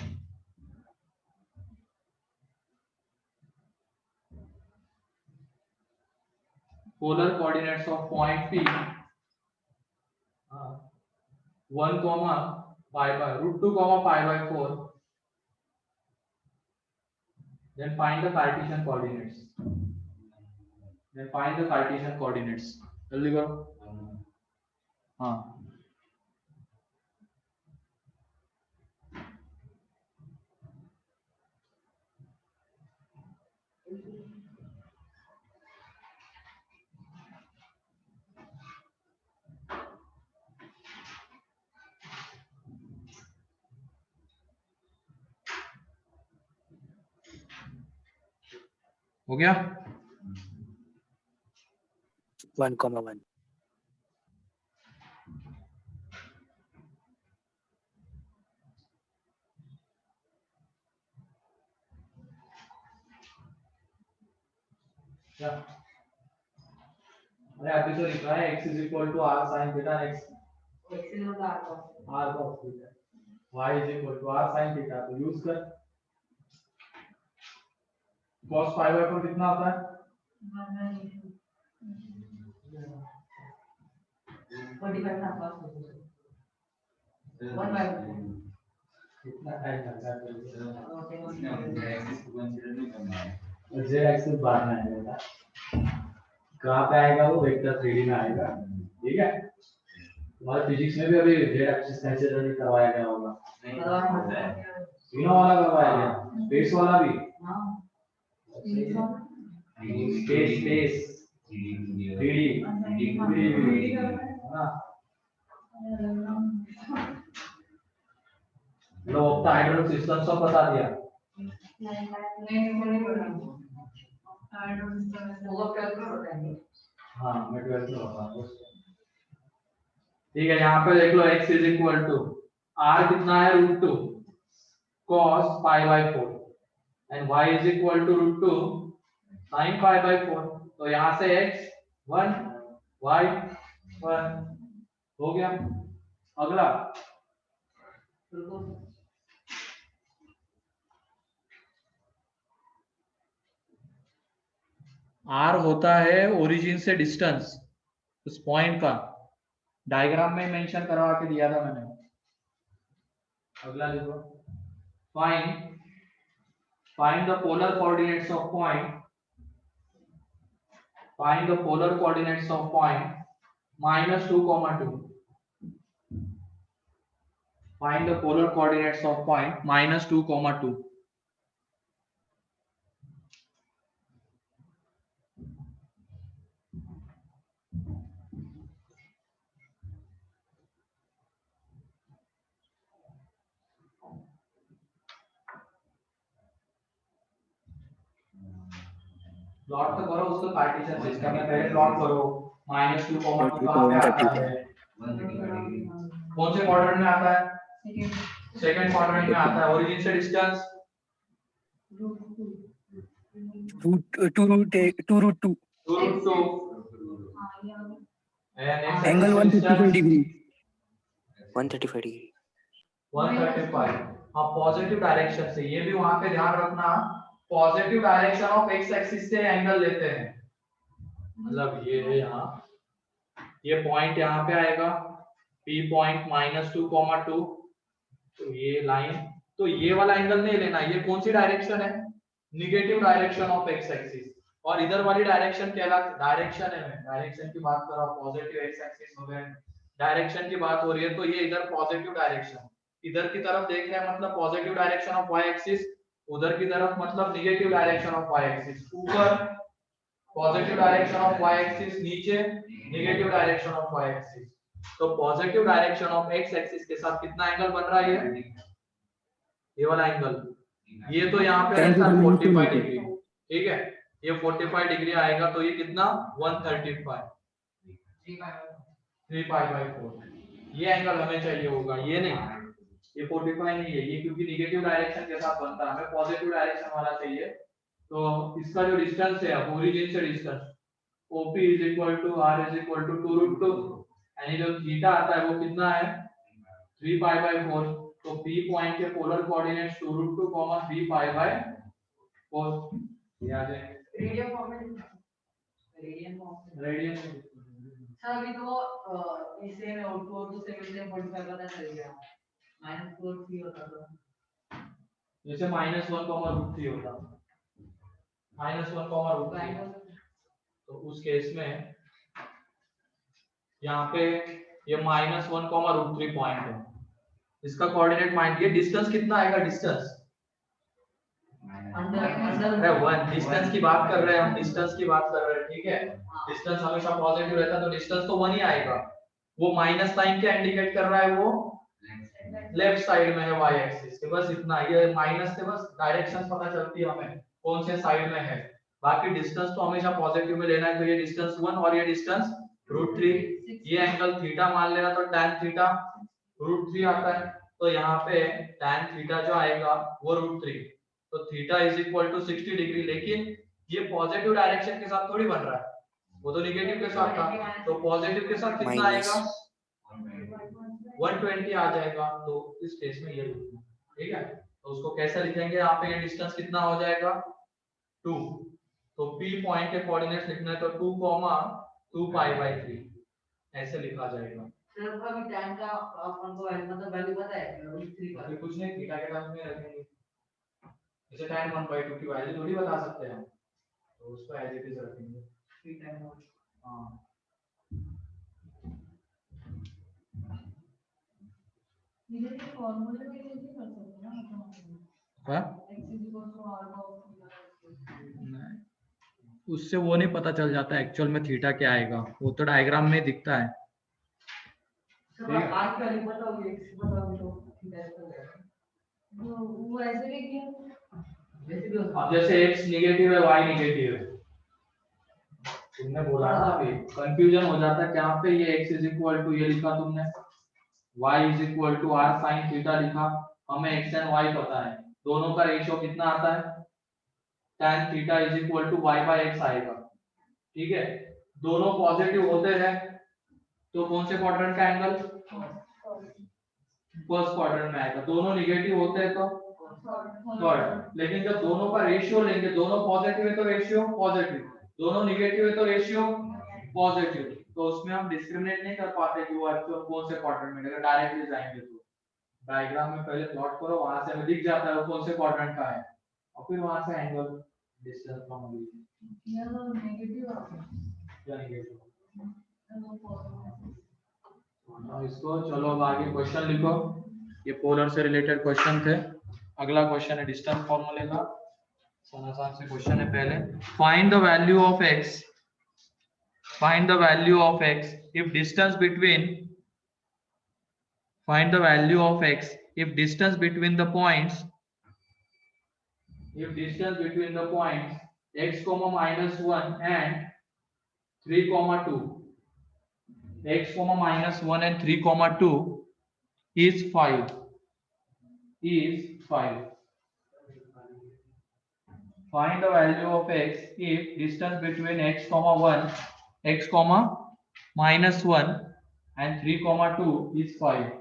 polar coordinates of point P 1 comma pi by root 2 comma pi by 4. Then find the Cartesian coordinates. जल्दी करो. हाँ. हो गया? 1,1. क्या? अरे अभी तो लिखा है x is equal to r sin theta x r cos theta y is equal to r sin theta तो यूज कर cos pi by 4 कितना होता है? 45 ना पास हो गया 1 by कितना टाइम लगता है? okay z एक्सिस बाहर में आएगा. कहाँ पे आएगा वो? वेक्टर 3D में आएगा. ठीक है. तुम्हारे फिजिक्स में भी अभी z एक्सिस कंसीडर नहीं करवाया गया होगा. तीनों वाला करवाया गया. स्पेस वाला भी. स्पेस 3D हाँ. लो ऑक्टाहेड्रल सिस्टम सब बता दिया. हाँ मैं 12 में बताऊंगा. ठीक है. यहाँ पे देख लो x is equal to r कितना है? √2 cos pi by 4 and y is equal to √2 sin pi by 4. तो यहाँ से x 1 y 1 हो गया. अगला r होता है ओरिजिन से डिस्टेंस उस पॉइंट का. डायग्राम में मेंशन करवा के दिया था मैंने. अगला देखो. Find the polar coordinates of point. Find the polar coordinates of point -2, 2. Find the polar coordinates of point -2, 2. Plot तो करो उसको कार्टेशियन सिस्टम में. पहले प्लॉट करो. -2, 2 कहां पे आता है? कौन से क्वाड्रेंट में आता है? सेकंड क्वाड्रेंट में आता है. ओरिजिन से डिस्टेंस √2 एंगल 135 डिग्री 135 degree. 135. हाँ पॉजिटिव डायरेक्शन से. ये भी वहां पे ध्यान रखना. Positive direction of x axis से एंगल लेते हैं. मतलब ये है यहाँ. ये पॉइंट यहाँ पे आएगा P पॉइंट -2, 2. तो ये लाइन. तो ये वाला एंगल नहीं लेना. ये कौन सी डायरेक्शन है? Negative direction of x axis. और इधर वाली डायरेक्शन कहला डायरेक्शन है. डायरेक्शन की बात कर रहा हूं. पॉजिटिव x एक्सिस हो गया. डायरेक्शन की बात हो रही है तो ये इधर पॉजिटिव डायरेक्शन. इधर की तरफ देख रहे हैं मतलब positive direction of y axis. उधर की तरफ मतलब negative direction of y axis. ऊपर positive direction of y axis, नीचे negative direction of y axis. तो positive direction of x axis के साथ कितना एंगल बन रहा है? ये वाला एंगल. ये तो यहाँ पे रहता है 45 डिग्री. ठीक है. ये 45 डिग्री आएगा तो ये कितना? 135. 3 पाई बाय 4. ये एंगल हमें चाहिए होगा. ये नहीं. ये 45 नहीं है. ये क्योंकि निगेटिव डायरेक्शन के साथ बनता है. हमें पॉजिटिव डायरेक्शन वाला चाहिए. तो इसका जो डिस्टेंस है ओरिजिन से distance OP is equal to R is equal to 2√2 यानी जो थीटा आता है वो कितना है? 3 पाई बाय 4. तो P पॉइंट के पोलर कोऑर्डिनेट्स 2√2, 3 पाई बाय 4. याद है? रेडियन फॉर्म में रेडियन में रेडियन सर अभी तो इससे में आउटपुट तो से मिलते हैं 45 पता चल गया -4 होता तो जैसे -1,√3 होता, -1,√3, तो उस केस में यहाँ पे ये -1,√3 पॉइंट है, इसका कोऑर्डिनेट माइंड, ये डिस्टेंस कितना आएगा, डिस्टेंस अरे वन, डिस्टेंस की बात कर रहे हैं हम, डिस्टेंस की बात कर रहे हैं, ठीक है, डिस्टेंस हमेशा पॉजिटिव रहता है तो डिस्टेंस तो 1 ही आएगा। वो माइनस साइन क्या इंडिकेट कर रहा है, वो लेफ्ट साइड में है y एक्सिस के, बस इतना, ये माइनस से बस डायरेक्शन पता चलती है हमें कौन से साइड में है, बाकी डिस्टेंस तो हमेशा पॉजिटिव में लेना है। तो ये डिस्टेंस 1 और ये डिस्टेंस √3, ये एंगल थीटा मान लेना, तो tan थीटा √3 आता है, तो यहाँ पे tan थीटा जो आएगा वो √3, तो theta is equal to 60 degree, लेकिन ये पॉजिटिव डायरेक्शन के साथ थोड़ी बन रहा है, वो तो नेगेटिव के साथ था, तो पॉजिटिव के साथ कितना माइनस आएगा, 120 आ जाएगा। तो इस केस में ये लिखना, ठीक है, तो उसको कैसे लिखेंगे, यहाँ पे ये डिस्टेंस कितना हो जाएगा 2, तो P पॉइंट के कोऑर्डिनेट्स लिखना है तो 2,2π/3 ऐसे लिखा जाएगा। सर अभी टाइम का अपन को मतलब वैल्यू पता है √3 का, अभी कुछ नहीं, थीटा के टर्म्स में रखेंगे, जैसे tan 1/2 की वैल्यू थोड़ी बता सकते हैं हम, तो उसको एज इट इज रखेंगे। 3 टाइम हां, ये फॉर्मूले में यूज कर सकते हैं ना मतलब क्या x इक्वल टू r का नहीं, उससे वो नहीं पता चल जाता एक्चुअल में थीटा क्या आएगा, वो तो डायग्राम में दिखता है। सर आज का रिपोर्ट होगी x बताओ तो ठीक है वो ऐसे भी किया जैसे भी अब जैसे x नेगेटिव है y नेगेटिव है, तुमने बोला ना अभी कंफ्यूजन हो जाता है, क्या पे ये x इज इक्वल टू ये लिखा तुमने, y is equal to r sin theta लिखा, हमें x एंड y पता है, दोनों का रेशियो कितना आता है, tan theta is equal to y/x आएगा, ठीक है, दोनों पॉजिटिव होते हैं तो कौन से क्वाड्रेंट का एंगल, फर्स्ट क्वाड्रेंट में आएगा, दोनों नेगेटिव होते हैं तो थर्ड, लेकिन जब दोनों का रेशियो लेंगे, दोनों पॉजिटिव है तो रेशियो पॉजिटिव, दोनों नेगेटिव है तो रेशियो पॉजिटिव, तो उसमें हम डिस्क्रिमिनेट नहीं कर पाते कि वो एक्चुअल कौन से क्वाड्रेंट में, अगर डायरेक्टली जाएंगे तो डायग्राम में पहले प्लॉट करो, वहां से हमें दिख जाता है वो कौन से क्वाड्रेंट का है, और फिर वहां से एंगल डिस्टेंस फ्रॉम ये तो नेगेटिव या नेगेटिव। वो पॉजिटिव अब इसको चलो अब आगे क्वेश्चन लिखो, ये पोलर से रिलेटेड क्वेश्चन थे, अगला क्वेश्चन है डिस्टेंस फॉर्मूले का, आसान से क्वेश्चन है पहले, find the value of x, find the value of x if distance between, find the value of x if distance between the points, if distance between the points x comma -1 and 3 comma 2, x comma -1 and 3 comma 2 is 5, is 5. Find the value of x if distance between x comma 1, x comma -1 and 3 comma 2 is 5.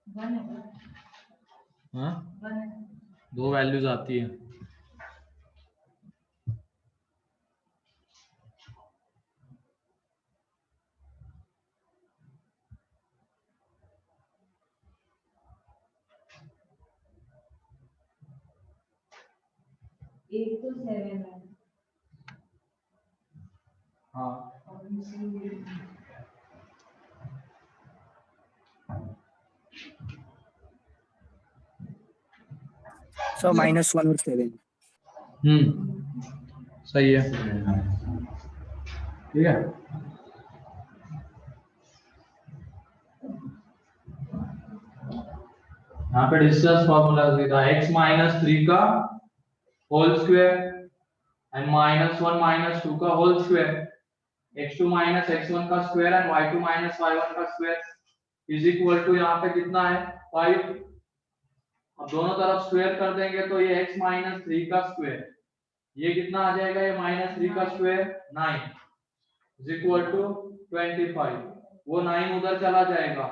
One हाँ, one दो values आती है, एक तो 7 है हाँ, और दूसरी सर -1 और 7। सही है, ठीक है, यहाँ पे डिस्टेंस फॉर्मूला दिया x -3 का होल स्क्वायर एंड -1 -2 का होल स्क्वायर, x2 x1 का स्क्वायर एंड y2 y1 का स्क्वायर इज इक्वल टू, यहाँ पे कितना है 5, अब दोनों तरफ स्क्वायर कर देंगे तो ये x -3 का स्क्वायर ये कितना आ जाएगा, ये -3 का स्क्वायर 9 इज इक्वल टू 25, वो 9 उधर चला जाएगा,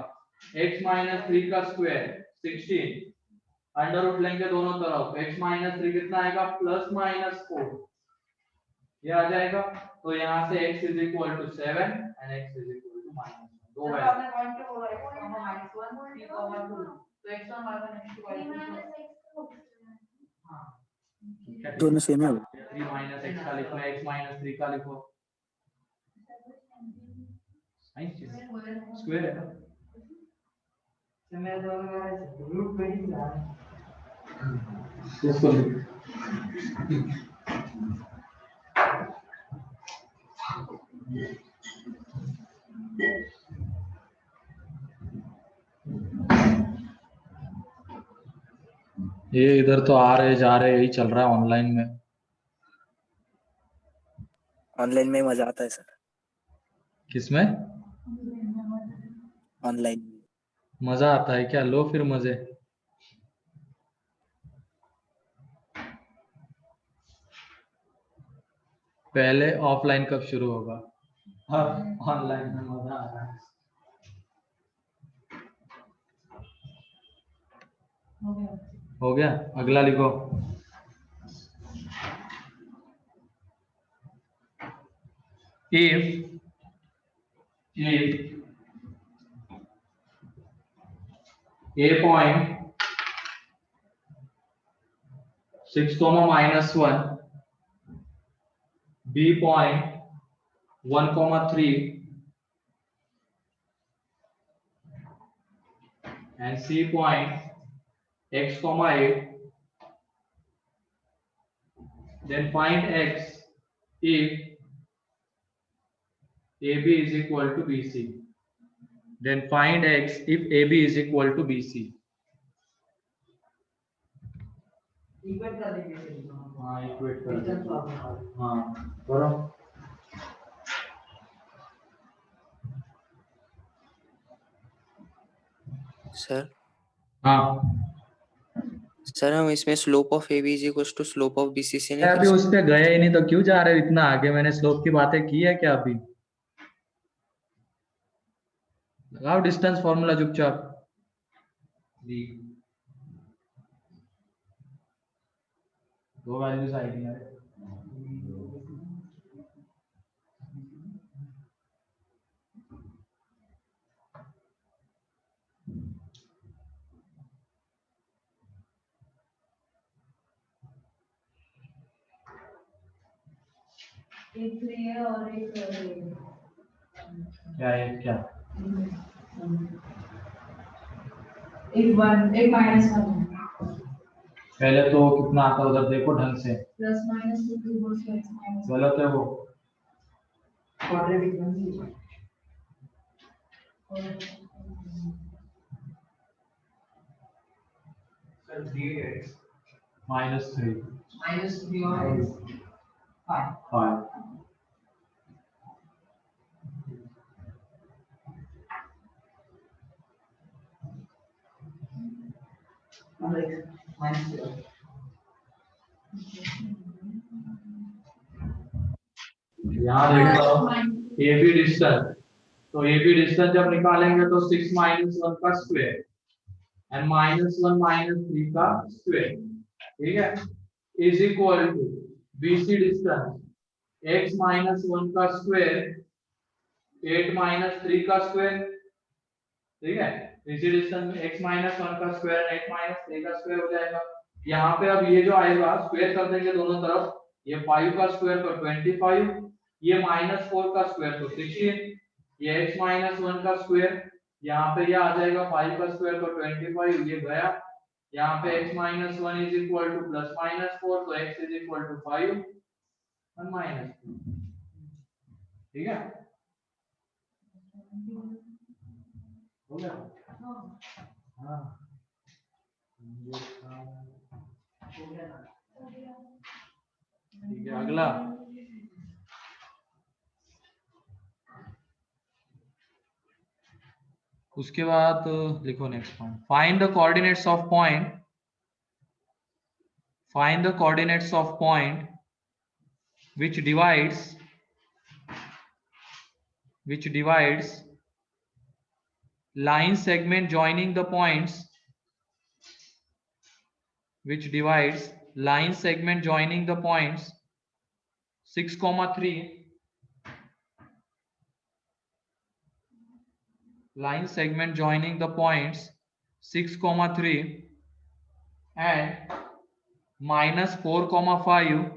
x -3 का स्क्वायर 16, अंडर रूट लेंगे दोनों तरफ, x -3 कितना आएगा +-4 ये आ जाएगा। तो यहाँ से x is equal to 7 and x is equal to -1, दो सर वैल्यू। आपने पॉइंट क्या बोला x -1 3, 2 तो x1 y1 x2 y2 हां दोनों सेम है। 3 माइनस x का लिखो, x -3 का लिखो, स्क्वायर है ना। तो मेरे द्वारा रूट 20 आ रहा है। इसको ये इधर तो आ रहे जा रहे यही चल रहा है ऑनलाइन में। ऑनलाइन में मजा आता है सर। किसमें ऑनलाइन मजा आता है क्या? लो फिर मजे। पहले ऑफलाइन कब शुरू होगा? अब ऑनलाइन में मजा आ रहा है। हो गया, अगला लिखो। if a point 6, -1, b point 1, 3 and c point x, 8, then find x if AB is equal to BC. Then find x if AB is equal to BC. Equate कर दीजिए। हाँ इक्वेट कर डिस्टेंस दो। प्रॉब्लम हाँ करो। Sir हाँ sir हम इसमें slope of A B is equal to slope of BC से नहीं अभी कर उस पे गए ही नहीं तो क्यों जा रहे हो इतना आगे? मैंने स्लोप की बातें की है क्या अभी? लगाओ डिस्टेंस फॉर्मूला चुपचाप। दो वैल्यूज आएगी यार। एक 3 है और एक क्या है क्या? एक 1 एक -1 पहले तो कितना आता है उधर देखो ढंग से। +- 2 होल स्क्वायर माइनस गलत है वो। क्वाड्रेटिक बन सर dx -3 -3 और 5 और एक -0 यहाँ देखो AB डिस्टेंस, तो AB डिस्टेंस जब निकालेंगे तो 6 - 1 का स्क्वायर एंड -1 - 3 का स्क्वायर, ठीक है, is equal to BC distance x -1 का स्क्वायर 8 - 3 का स्क्वायर, ठीक है। BC डिस्टेंस x -1 का स्क्वायर 8 - 3 का स्क्वायर हो जाएगा। यहाँ पे अब ये जो आएगा स्क्वायर कर देंगे दोनों तरफ, ये 5 का स्क्वायर तो 25, ये -4 का स्क्वायर तो 16, ये x -1 का स्क्वायर, यहाँ पे ये आ जाएगा 5 का स्क्वायर तो 25, ये गया, यहाँ पे x -1 इज इक्वल टू +-4 तो x इज इक्वल टू 5 और -2, ठीक है, हो गया। हाँ ठीक है, अगला उसके बाद लिखो next point, find the coordinates of point which divides line segment joining the points, which divides line segment joining the points 6,3, line segment joining the points 6,3 and -4,5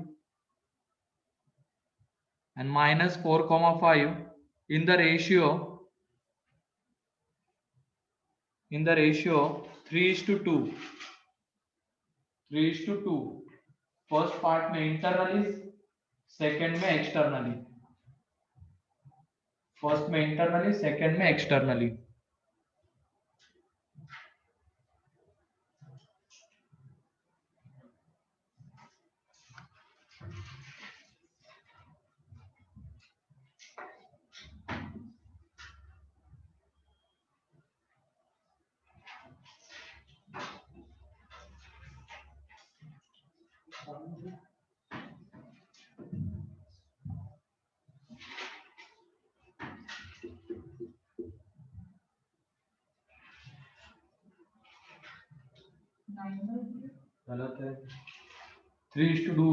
and -4,5 in the ratio 3:2. 3:2. First part में internally, second में externally. First में internally, second में externally. गलत है. 3:2.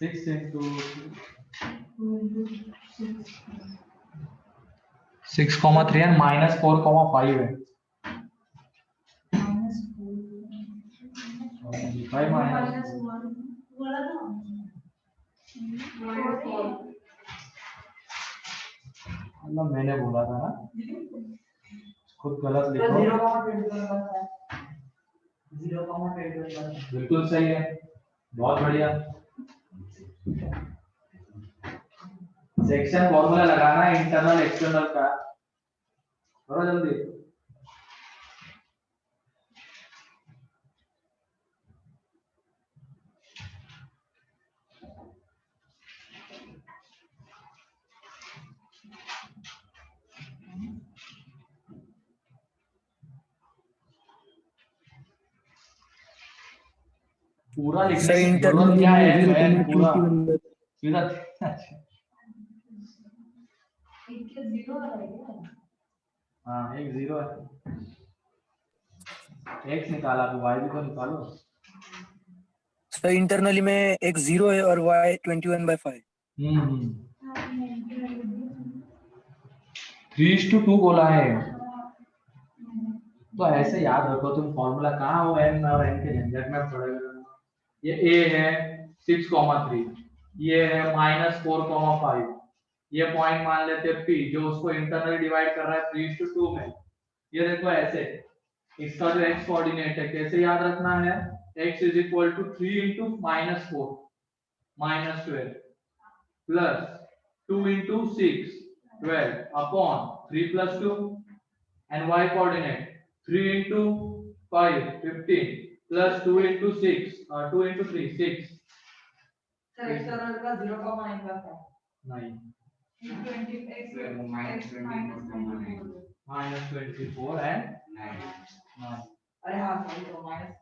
6 into 6,3 and -4,5 है. 5 minus मतलब मैंने बोला था ना, खुद गलत लिखो. 0,21 बिल्कुल सही है, बहुत बढ़िया. सेक्शन फॉर्मूला लगाना है इंटरनल एक्सटर्नल का, करो जल्दी. पूरा लिखने सर की जरूरत इंटरनली क्या है? में मैं 0,21 पूरा सीधा हाँ, एक 0 है. x निकाला तो y भी तो निकालो. सर इंटरनली में एक 0 है और y 21/5. 3:2 बोला है, तो ऐसे याद रखो तुम फॉर्मूला. कहाँ हो n और n के झंझट में पड़ेगा. ये a है 6,3, ये है -4,5, ये पॉइंट मान लेते p जो उसको इंटरनली डिवाइड कर रहा है 3:2 में. ये देखो ऐसे, इसका जो x कोऑर्डिनेट है कैसे याद रखना है? x = 3 into -4 -12 plus 2 into 6 12 upon 3 plus 2 and y coordinate 3 into 5 15 plus 2 into 6 2 into 3 6. Sir external का 0,9 9 -24 and 9. अरे हाँ सॉरी, तो माइनस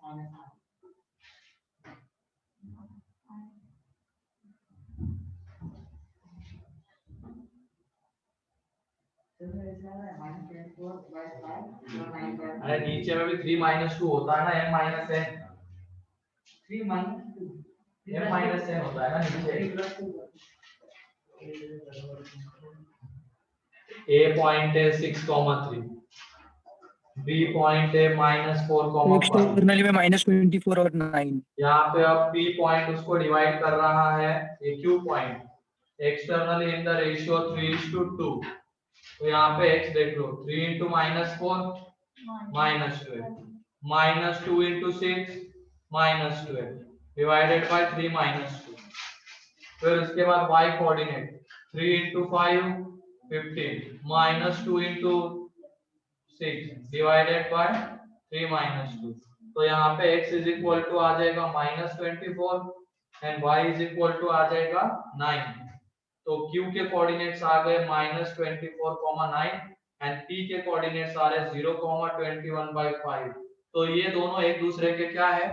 अरे नीचे में भी 3 -2 होता है ना, m -n 3 - 2 m -n होता है ना नीचे. a पॉइंट है 6,3, b पॉइंट है -4,5. एक्सटर्नली में -24 और 9. यहाँ पे अब p पॉइंट उसको डिवाइड कर रहा है, ये q point externally in the ratio 3:2. तो यहाँ पे x देख लो, 3 into -4 -12 -2 into 6 -12 डिवाइडेड बाय 3 -2. फिर उसके बाद y coordinate 3 into 5 15 -2 into 6 divided by 3 -2. तो यहाँ पे x इज इक्वल टू आ जाएगा -24 and y is equal to आ जाएगा 9. तो q के कोऑर्डिनेट्स आ गए -24,9 एंड p के कोऑर्डिनेट्स आ रहे 0,21/5. तो ये दोनों एक दूसरे के क्या है?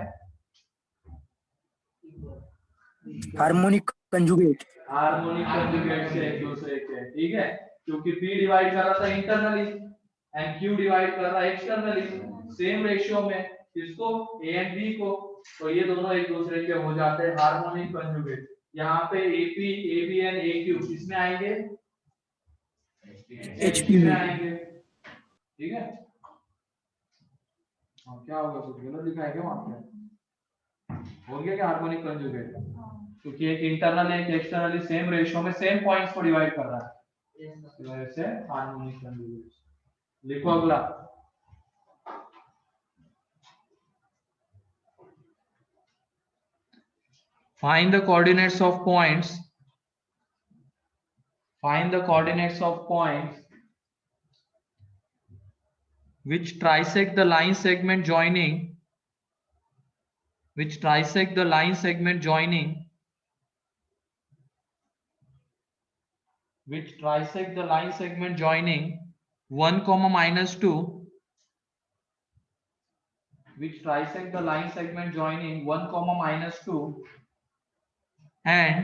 Harmonic conjugate. हार्मोनिक कंजुगेट से एक दूसरे के, ठीक है, क्योंकि P डिवाइड कर रहा था इंटरनली एंड Q डिवाइड कर रहा है एक्सटर्नली, सेम रेशियो में, किसको, A एंड B को, तो ये दोनों एक दूसरे के हो जाते हैं हार्मोनिक कंजुगेट। यहाँ पे AP, AB एंड AQ किसमें आएंगे, HP में आएंगे, ठीक है। क्या होगा, कुछ गलत लिखा है क्या वहाँ पे, हो गया क्या हार्मोनिक कंजुगेट, क्योंकि एक इंटरनल एक एक्सटर्नली सेम रेशियो में सेम पॉइंट्स को डिवाइड कर रहा है, इस वजह से हार्मोनिक कंजुगेट। लिखो अगला, find the coordinates of points, find the coordinates of points which trisect the line segment joining, which trisect the line segment joining, which trisect the line segment joining 1 comma minus 2, which trisect the line segment joining 1 comma minus 2 and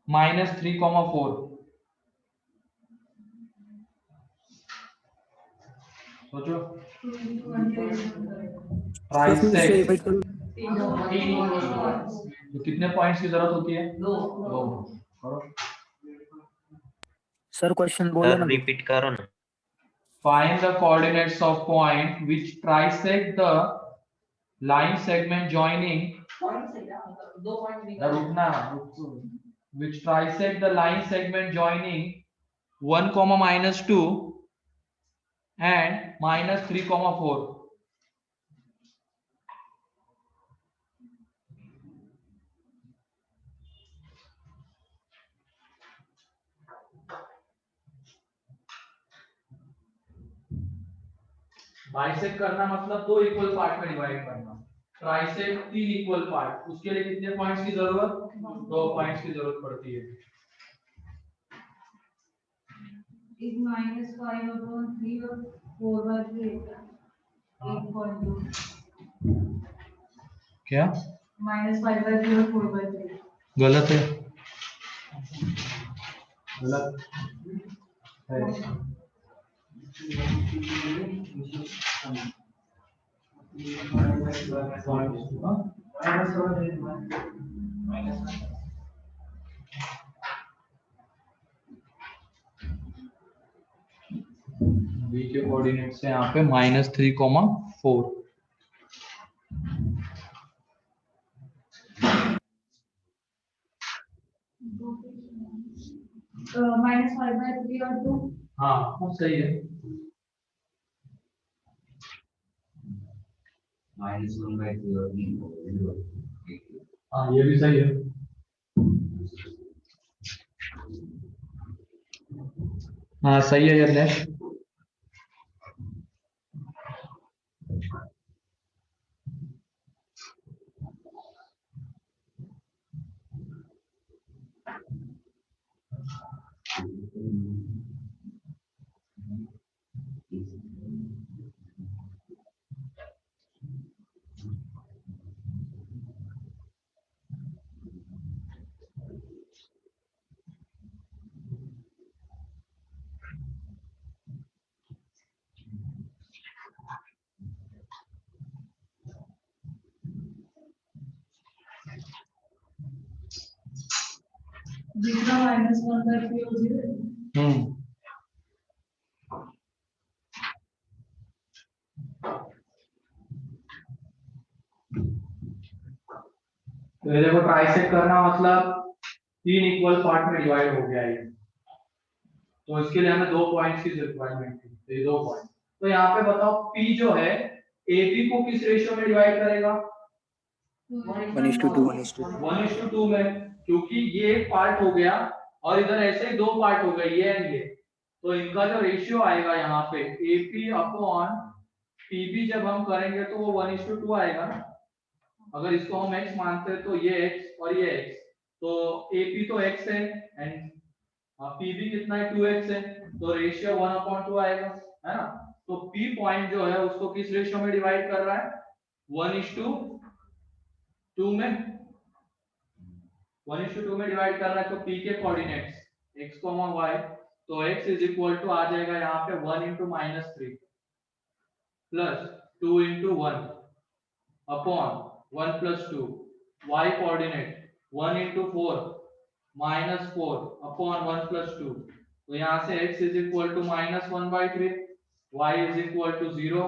minus 3 comma 4. सोचो, trisect तो कितने points की जरूरत होती है, दो करो। Sir question बोलो सर ना। रिपीट करो ना। Find the coordinates of point which trisect the line segment joining, दो पॉइंट रुकना, which trisect the line segment joining 1 comma minus 2 and minus 3 comma 4. Bisect करना मतलब दो इक्वल पार्ट में डिवाइड करना, ट्राइसेक्ट 3 इक्वल पार्ट, उसके लिए कितने पॉइंट्स की जरूरत, 2 पॉइंट्स की जरूरत पड़ती है। एक -5 upon 3 और 4/3 8.2 क्या -5/3 और 4/3 गलत है, गलत है। बी के कोऑर्डिनेट से यहाँ पे -3 comma 4। -5/3 और 2 हाँ सही है, हाँ ये भी सही है। हाँ सही है यज्ञेश। दूसरा -1/3 हो जाएगा। तो ये देखो ट्राइसेक्ट करना मतलब 3 इक्वल पार्ट में डिवाइड हो गया ये, तो इसके लिए हमें 2 पॉइंट्स की रिक्वायरमेंट थी, तो ये 2 पॉइंट। तो यहाँ पे बताओ P जो है AB को किस रेशियो में डिवाइड करेगा, 1:2 1:2 में, क्योंकि ये एक पार्ट हो गया और इधर ऐसे ही 2 पार्ट हो गए, ये एंड ये, तो इनका जो रेशियो आएगा यहाँ पे AP अपॉन PB जब हम करेंगे तो वो 1:2 आएगा ना। अगर इसको हम x मानते हैं तो ये x और ये x, तो AP तो x है एंड PB कितना है 2x है, तो रेशियो 1/2 आएगा, है ना। तो P पॉइंट जो है उसको किस रेशियो में डिवाइड कर रहा है, 1:2 में, 1:2 में डिवाइड कर रहा है तो p के कोऑर्डिनेट्स x, y, तो x इज इक्वल टू आ जाएगा यहाँ पे 1 into -3 plus 2 into 1 upon 1 plus 2, y coordinate 1 into 4 -4 upon 1 plus 2, तो यहाँ से x is equal to -1/3, y is equal to 0,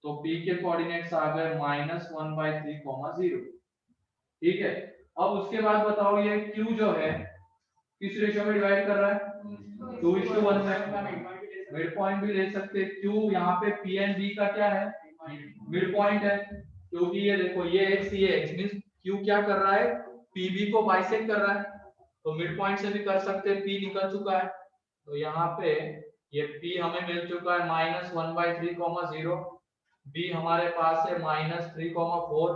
तो p के कोऑर्डिनेट्स आ गए -1/3, 0। ठीक है, अब उसके बाद बताओ ये q जो है किस रेशियो में डिवाइड कर रहा है? 2:1 में। मिड पॉइंट भी ले सकते हैं, q यहाँ पे p एंड b का क्या है? मिड पॉइंट है, क्योंकि ये देखो ये x मींस q क्या कर रहा है? pb को बाइसेक्ट कर रहा है, तो मिड पॉइंट से भी कर सकते हैं, p निकल चुका है, तो यहाँ पे ये p हमें मिल चुका है -1/3, 0, b हमारे पास है -3, 4,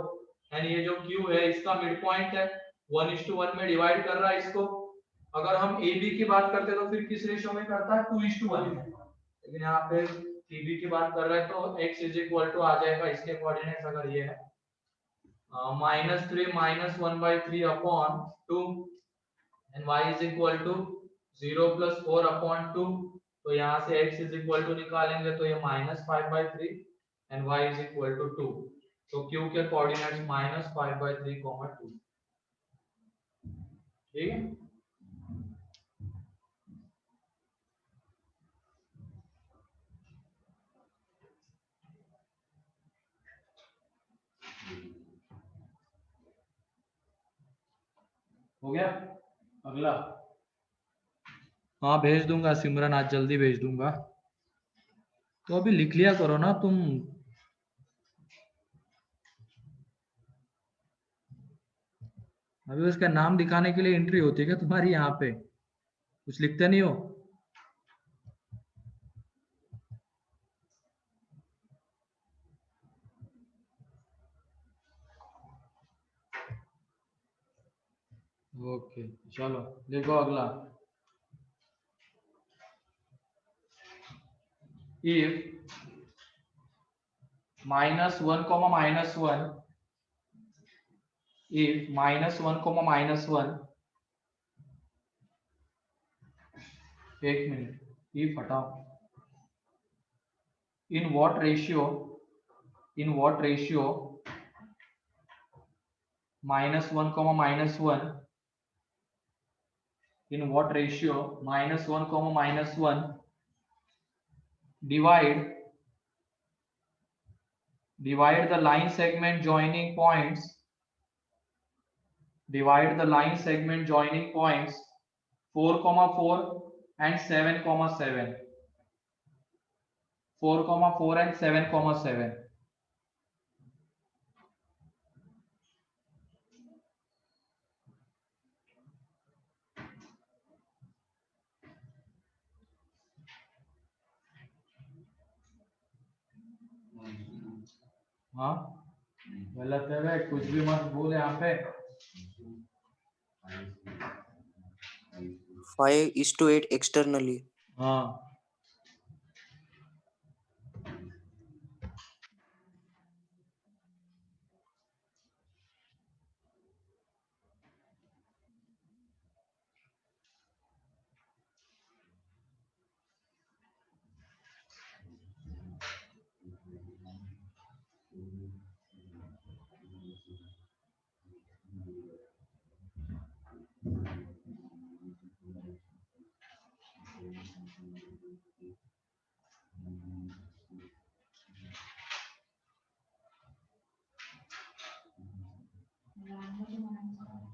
एंड ये जो q है इसका मिड पॉइंट है, 1:1 में डिवाइड कर रहा है इसको। अगर हम ab की बात करते तो फिर किस रेशियो में करता है? 2:1 में, लेकिन यहाँ पे pb की बात कर रहे हैं तो x इज इक्वल टू आ जाएगा, इसके कोऑर्डिनेट्स अगर ये है -3 -1/3 upon 2 and y is equal to 0 + 4 upon 2, तो यहाँ से x इज इक्वल टू निकालेंगे तो ये -5/3 and y is equal to 2, तो q के कोऑर्डिनेट्स -5/3, 2। ठीक है, हो गया। अगला, हाँ भेज दूंगा सिमरन, आज जल्दी भेज दूंगा, तो अभी लिख लिया करो ना तुम। अभी उसका नाम दिखाने के लिए एंट्री होती है क्या तुम्हारी? यहाँ पे कुछ लिखते नहीं हो? ओके चलो देखो अगला, if -1, -1, if -1, एक मिनट, if हटाओ, in what ratio -1, -1, in what ratio -1, -1 divide the line segment joining points, 4,4 and 7,7, 4,4 and 7,7। हाँ गलत है भाई, कुछ भी मत बोल यहाँ पे। 5:8 externally. हाँ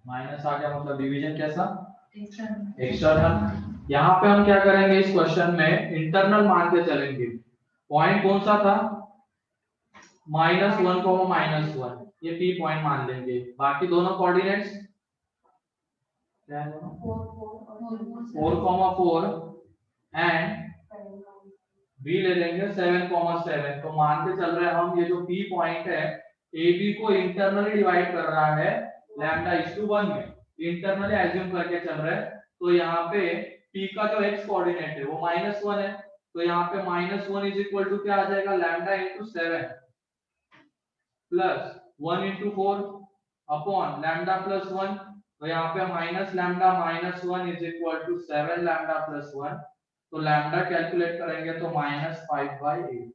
माइनस आ गया, मतलब डिवीजन कैसा? एक्सटर्नल। यहाँ पे हम क्या करेंगे इस क्वेश्चन में? इंटरनल मान के चलेंगे। पॉइंट कौन सा था? -1, -1, ये p पॉइंट मान लेंगे। बाकी दोनों कोऑर्डिनेट्स क्या है? 4,4 एंड b ले लेंगे 7,7। तो मान के चल रहे हैं हम, ये जो p पॉइंट है ab को इंटरनली डिवाइड कर रहा है λ1 में, इंटरनली एज्यूम करके चल रहे हैं। तो यहाँ पे p का जो x कोऑर्डिनेट है वो -1 है, तो यहाँ पे -1 इज इक्वल टू क्या आ जाएगा? λ/7 प्लस 1 × 4 अपॉन λ +1, तो यहाँ पे minus lambda minus 1 is equal to 7 lambda plus 1, तो लैम्डा कैलकुलेट करेंगे तो माइनस 5/8,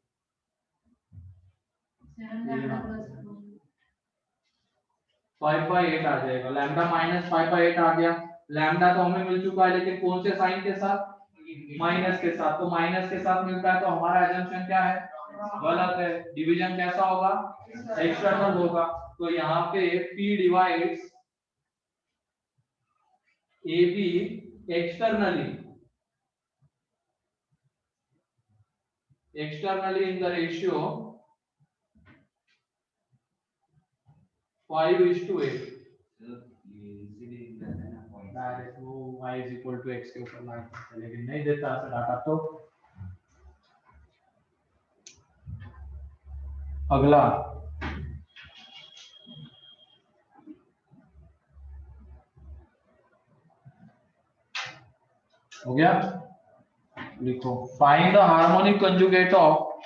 5/8 आ जाएगा। लैम्डा माइनस 5/8 आ गया। लैम्डा तो हमें मिल चुका है, लेकिन कौन से साइन के साथ? माइनस के साथ। तो माइनस के साथ मिलता है तो हमारा एजम्पशन क्या है? गलत है। डिवीजन कैसा होगा? एक्सटर्नल होगा। तो यहाँ पे P divides AB externally in the ratio 5:8। Direct वो y is equal to x के ऊपर लाइन है, लेकिन नहीं देता ऐसा डाटा। तो अगला हो गया, लिखो find the harmonic conjugate of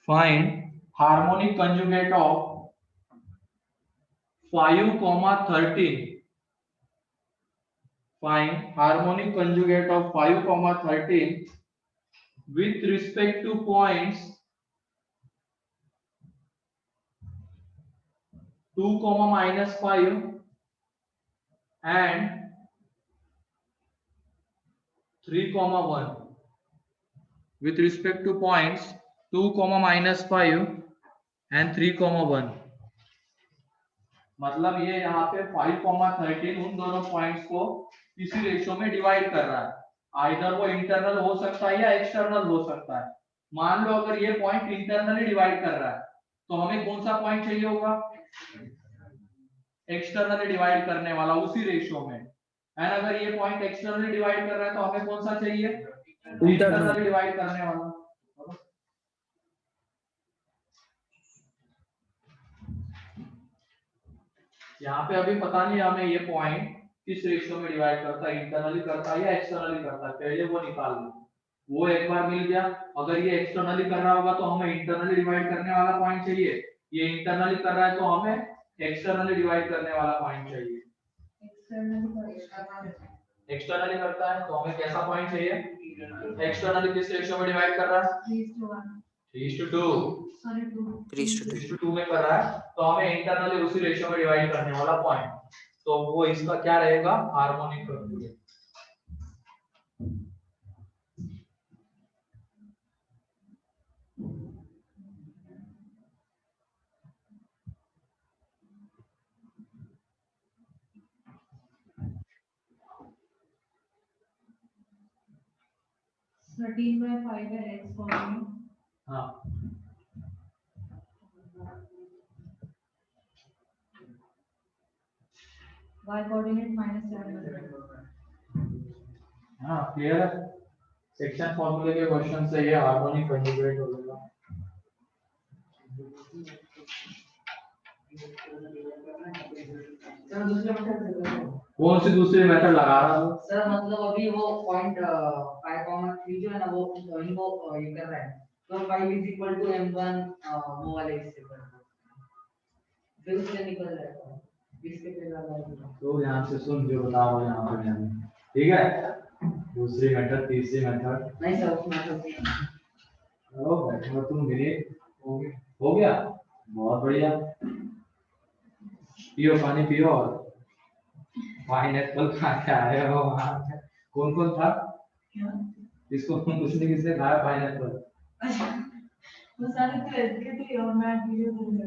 5:13। Find harmonic conjugate of 5:13 with respect to points 2, -5 and 3, 1. With respect to points 2, -5 and 3, 1. मतलब ये यहाँ पे 5,13 उन दोनों पॉइंट्स को किसी रेशियो में डिवाइड कर रहा है। आइदर वो इंटरनल हो सकता है या एक्सटर्नल हो सकता है। मान लो अगर ये पॉइंट इंटरनली डिवाइड कर रहा है तो हमें कौन सा पॉइंट चाहिए होगा? एक्सटर्नली डिवाइड करने वाला उसी रेशियो में। एंड अगर ये पॉइंट एक्सटर्नली डिवाइड कर रहा है तो हमें कौन सा चाहिए? इंटरनली डिवाइड करने वाला। यहाँ पे अभी पता नहीं हमें ये पॉइंट किस रेशियो में डिवाइड करता है, इंटरनली करता है या एक्सटर्नली करता है, पहले वो निकाल लो। वो एक बार मिल गया। अगर ये एक्सटर्नली कर रहा होगा तो हमें इंटरनली डिवाइड करने वाला पॉइंट चाहिए। ये इंटरनली कर रहा है तो हमें एक्सटर्नली डिवाइड करने वाला पॉइंट चाहिए। एक्सटर्नली करता है तो हमें कैसा पॉइंट चाहिए? एक्सटर्नली किस रेशियो में डिवाइड कर रहा है? 3:2 में कर रहा है तो हमें इंटरनली उसी रेशियो में डिवाइड करने वाला पॉइंट। तो वो इसका क्या रहेगा? Harmonic conjugate. थर्टीन बाय 5 है x कॉर्डिनेट। हाँ y कोऑर्डिनेट -7। हाँ क्लियर है। सेक्शन फॉर्मूले के क्वेश्चन से ये हार्मोनिक कंजुगेट हो जाएगा। सर दूसरे मेथड कौन सी दूसरी मेथड लगा रहा हूँ? सर मतलब अभी वो पॉइंट 5,3 जो है ना वो इनको ये कर रहा है, तो 5 इज इक्वल टू m1 वो वाले इससे कर दो, फिर उससे निकल जाएगा 20 के पहले वाला। तो ध्यान से सुन जो बता रहा हूँ यहाँ पे मैंने, ठीक है? दूसरी मेथड, तीसरी मेथड नहीं सर उसमें तो ओ बैठो तुम मेरे। हो गया बहुत बढ़िया। पियो पानी पियो। और पाइनएप्पल खा के आए हो वहाँ पे? कौन कौन था? इसको किसने खाया पाइनएप्पल? वो सारे तो इसके थे और मैं वीडियो कर रहा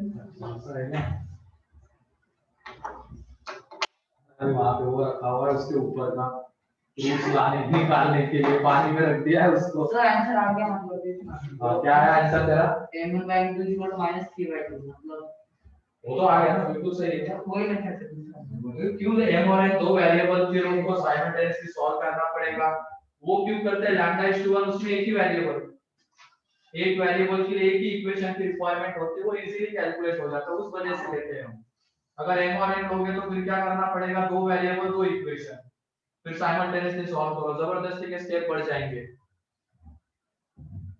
अभी वहाँ पे वो रखा हुआ है उसके ऊपर का फ्रूट्स लाने निकालने के लिए पानी में रख दिया है उसको। सर आंसर आ गया मतलब क्या है आंसर तेरा? m1 by m2 equal to -3/2 मतलब वो तो आ गया ना, बिल्कुल सही है। वही मेथड से दूसरा क्यों m और n दो वेरिएबल फिर उनको साइमल्टेनियसली सॉल्व करना पड़ेगा। वो क्यों करते हैं? λ/1 उसमें एक ही वेरिएबल के लिए एक ही इक्वेशन की रिक्वायरमेंट होती है, वो इजीली कैलकुलेट हो जाता है, उस वजह से लेते हैं हम। अगर m और n लोगे तो फिर क्या करना पड़ेगा? दो वेरिएबल दो इक्वेशन, फिर साइमल्टेनियसली सॉल्व करो, जबरदस्ती के स्टेप बढ़ जाएंगे।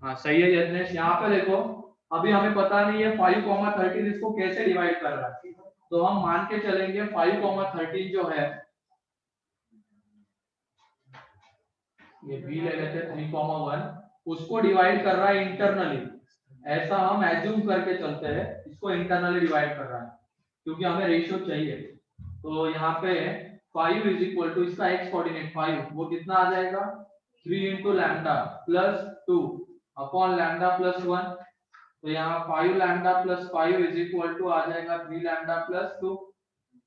हाँ सही है यज्ञेश। यहाँ पे देखो अभी हमें पता नहीं है 5,13 इसको कैसे डिवाइड कर रहा है, तो हम मान के चलेंगे 5,13 जो है, ये b ले लेते हैं 3,1, उसको डिवाइड कर रहा है इंटरनली, ऐसा हम एज्यूम करके चलते हैं, इसको इंटरनली डिवाइड कर रहा है क्योंकि हमें रेशियो चाहिए। तो यहाँ पे 5 इज इक्वल टू इसका x कोऑर्डिनेट 5, वो कितना आ जाएगा 3 into lambda plus 2 upon lambda plus 1। तो यहाँ 5 lambda plus 5 is equal to आ जाएगा 3 लैम्डा प्लस 2।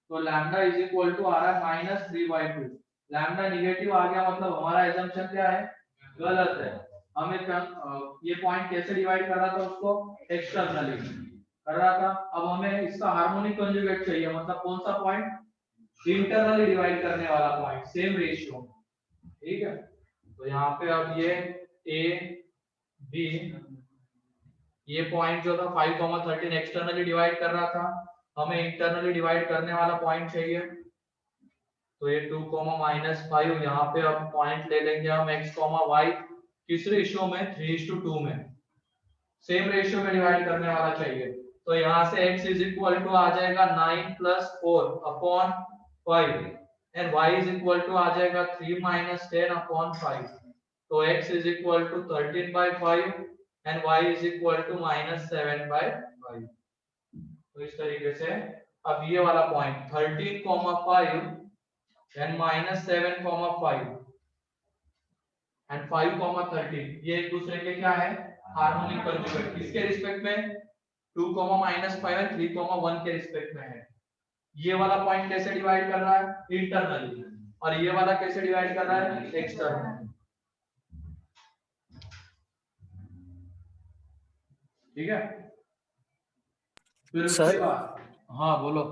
तो लैम्डा इज इक्वल टू आ रहा है माइनस 3/2। लैम्डा निगेटिव आ गया, मतलब हमारा एजम्पशन क्या है, गलत है। हमें ये पॉइंट कैसे डिवाइड कर रहा था, उसको एक्सटर्नली कर रहा था। अब हमें इसका हार्मोनिक कंजुगेट चाहिए, मतलब कौन सा पॉइंट, इंटरनली डिवाइड करने वाला पॉइंट, सेम रेशियो। ठीक है, तो यहाँ पे अब ये ए बी, ये पॉइंट जो था 5,13 एक्सटर्नली डिवाइड कर रहा था, हमें इंटरनली डिवाइड करने वाला पॉइंट चाहिए। तो ये 2, -5, यहाँ पे अब पॉइंट ले लेंगे हम x, y, किस रेशियो में, 3:2 में, सेम रेशियो में डिवाइड करने वाला चाहिए। तो यहाँ से x इज इक्वल टू आ जाएगा 9 + 4 upon 5 and y is equal to आ जाएगा 3 - 10 अपॉन 5। तो x is equal to 13/5 and y is equal to -7/5। तो इस तरीके से अब ये वाला पॉइंट 13,5 एंड -7,5 एंड 5,13, ये एक दूसरे के क्या है, हार्मोनिक कंजुगेट। किसके रिस्पेक्ट में, 2, -5 एंड 3,1 के रिस्पेक्ट में है। ये वाला पॉइंट कैसे डिवाइड कर रहा है, इंटरनली, और ये वाला कैसे डिवाइड कर रहा है, एक्सटर्नली। ठीक है, फिर उसके सर बाद, हाँ बोलो।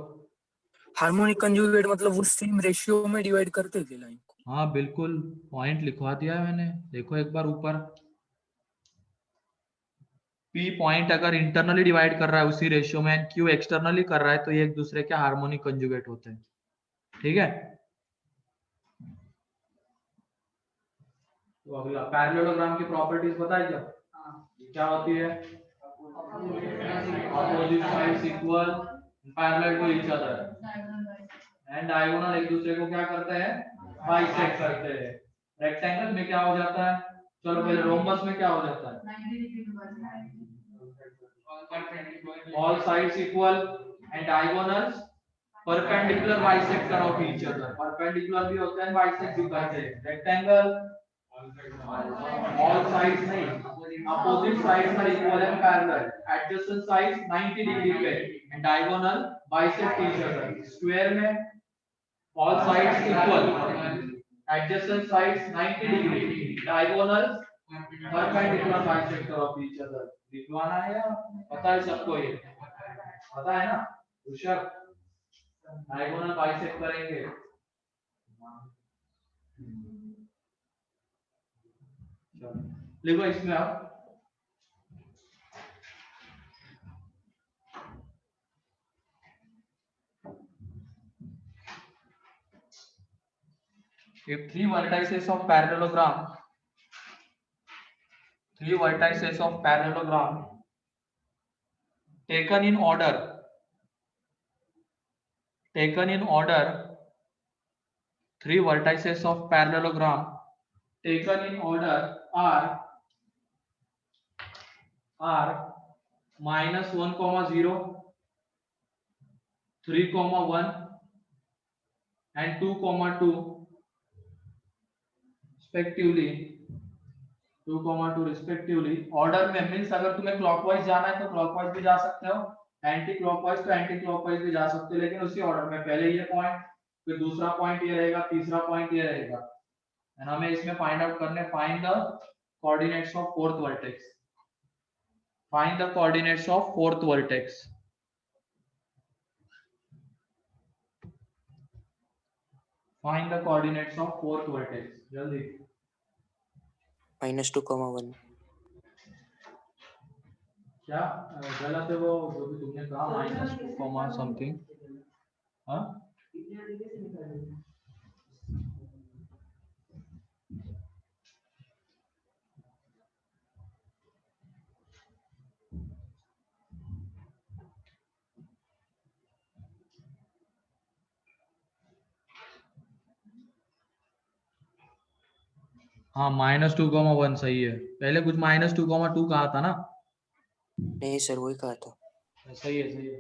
हार्मोनिक कंजुगेट मतलब वो सेम रेशियो में डिवाइड करते थे लाइन को। हाँ बिल्कुल, पॉइंट लिखवा दिया है मैंने, देखो एक बार ऊपर। P पॉइंट अगर इंटरनली डिवाइड कर रहा है उसी रेशियो में, एंड Q एक्सटर्नली कर रहा है, तो ये एक दूसरे के हार्मोनिक कंजुगेट होते हैं। ठीक है, तो अगला पैरेललोग्राम की प्रॉपर्टीज बताइए क्या, क्या होती है, opposite sides equal, parallel to each other and diagonal एक दूसरे को क्या करते हैं, बाइसेक्ट करते हैं। रेक्टेंगल में क्या हो जाता है, चलो पहले रोम्बस में क्या हो जाता है, 90 degree all sides equal and diagonals perpendicular bisector of each other। perpendicular भी होते हैं, bisect भी करते हैं। rectangle all sides नहीं, opposite sides are equal and parallel, adjacent sides 90 degree पे and diagonal bisect each other। square में all sides equal, adjacent sides 90 degree, diagonals perpendicular bisector of each other। लिखवाना है या पता है सबको, ये पता है ना ऋषभ, डायगोनल बाइसेक्ट करेंगे। लिखो इसमें आप, if three vertices of parallelogram taken in order, three vertices of parallelogram taken in order are -1,0, 3,1 and 2,2 respectively। Order में मींस अगर तुम्हें क्लॉकवाइज जाना है तो क्लॉकवाइज भी जा सकते हो, एंटी क्लॉकवाइज तो एंटी क्लॉकवाइज भी जा सकते हो, लेकिन उसी ऑर्डर में, पहले ये पॉइंट, फिर दूसरा पॉइंट ये रहेगा, तीसरा पॉइंट ये रहेगा। एंड हमें इसमें फाइंड आउट करने, find the coordinates of fourth vertex, find the coordinates of fourth vertex. Find the coordinates of fourth vertex, जल्दी। -2,1। क्या गलत है वो जो भी तुमने कहा, -2, समथिंग। हाँ हाँ -2,1 सही है, पहले कुछ -2,2 कहा था ना। नहीं सर वही कहा था। सही है सही है।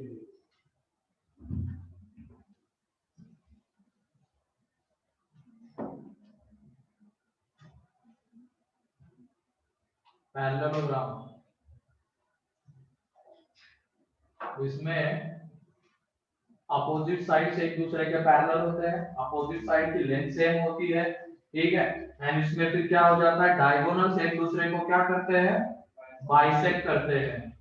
पैरेललोग्राम, इसमें अपोजिट साइड्स एक दूसरे के पैरेलल होते हैं, अपोजिट साइड की लेंथ सेम होती है, ठीक है। एंड इसमें फिर क्या हो जाता है, डायगोनल्स एक दूसरे को क्या करते हैं, बाइसेक्ट करते हैं,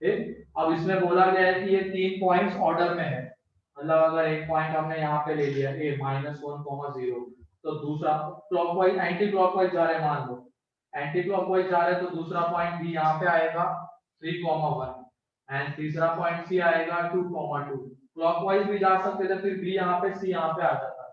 ठीक। अब इसमें बोला गया है कि ये 3 पॉइंट्स ऑर्डर में है, मतलब अगर एक पॉइंट हमने यहाँ पे ले लिया a -1,0, तो दूसरा क्लॉकवाइज एंटी क्लॉकवाइज जा रहे हैं, मान लो एंटी क्लॉकवाइज जा रहे हैं, तो दूसरा पॉइंट b यहाँ पे आएगा 3,1 एंड तीसरा पॉइंट c आएगा 2,2। क्लॉकवाइज भी जा सकते थे, फिर b यहाँ पे c यहाँ पे आ जाता है,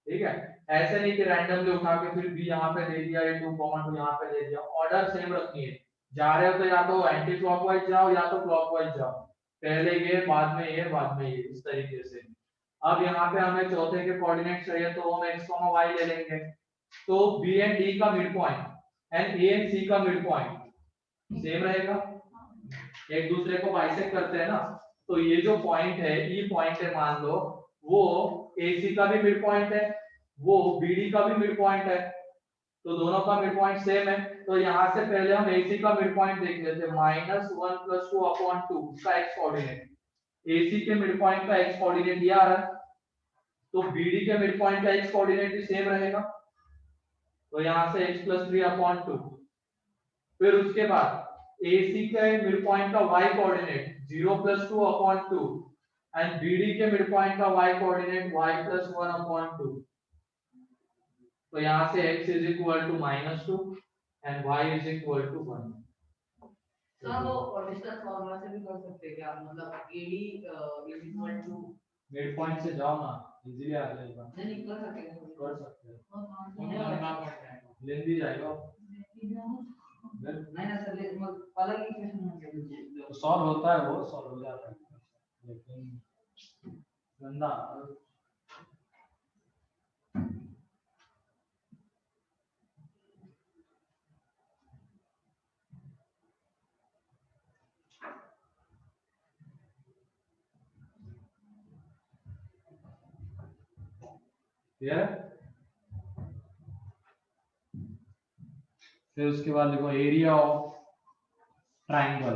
ठीक है। ऐसे नहीं कि रैंडमली उठा के फिर b यहाँ पे दे दिया, ये 2,2 यहाँ पे दे दिया, ऑर्डर सेम रखनी है। जा रहे हो तो या तो एंटी क्लॉकवाइज जाओ या तो क्लॉकवाइज जाओ, पहले ये बाद में ये बाद में ये, इस तरीके से। अब यहाँ पे हमें चौथे के कोऑर्डिनेट चाहिए, तो हम x, y ले लेंगे, तो b एंड d का mid point and a and c का मिड पॉइंट सेम रहेगा, एक दूसरे को बाइसेक्ट करते हैं ना। तो ये जो पॉइंट है e पॉइंट है, मान लो वो ac का भी मिड पॉइंट है, वो bd का भी मिड पॉइंट है, तो दोनों का मिड पॉइंट सेम है। तो यहाँ से पहले हम AC का मिड पॉइंट देख लेते हैं, -1 + 2/2 उसका x कोऑर्डिनेट, AC के मिड पॉइंट का x कोऑर्डिनेट ये आ रहा है, तो BD के मिड पॉइंट का x कोऑर्डिनेट भी सेम रहेगा, तो यहाँ से x + 3/2। फिर उसके बाद AC के मिड पॉइंट का y कोऑर्डिनेट 0 + 2/2 एंड BD के मिड पॉइंट का y कोऑर्डिनेट y + 1/2। तो यहाँ से x = -2 and y = 1। सर वो डिस्टेंस फार्मूला से भी कर सकते हैं क्या, मतलब AD मिड पॉइंट से जाओ ना, इजीली आ जाएगा। नहीं कर सकते हैं, कर सकते हैं, लेंदी जाएगा नहीं ना सर, अलग इक्वेशन होंगे, सॉल्व होता है, वो सॉल्व हो जाता है, लेकिन गंदा। फिर उसके बाद लिखो एरिया ऑफ ट्राइंगल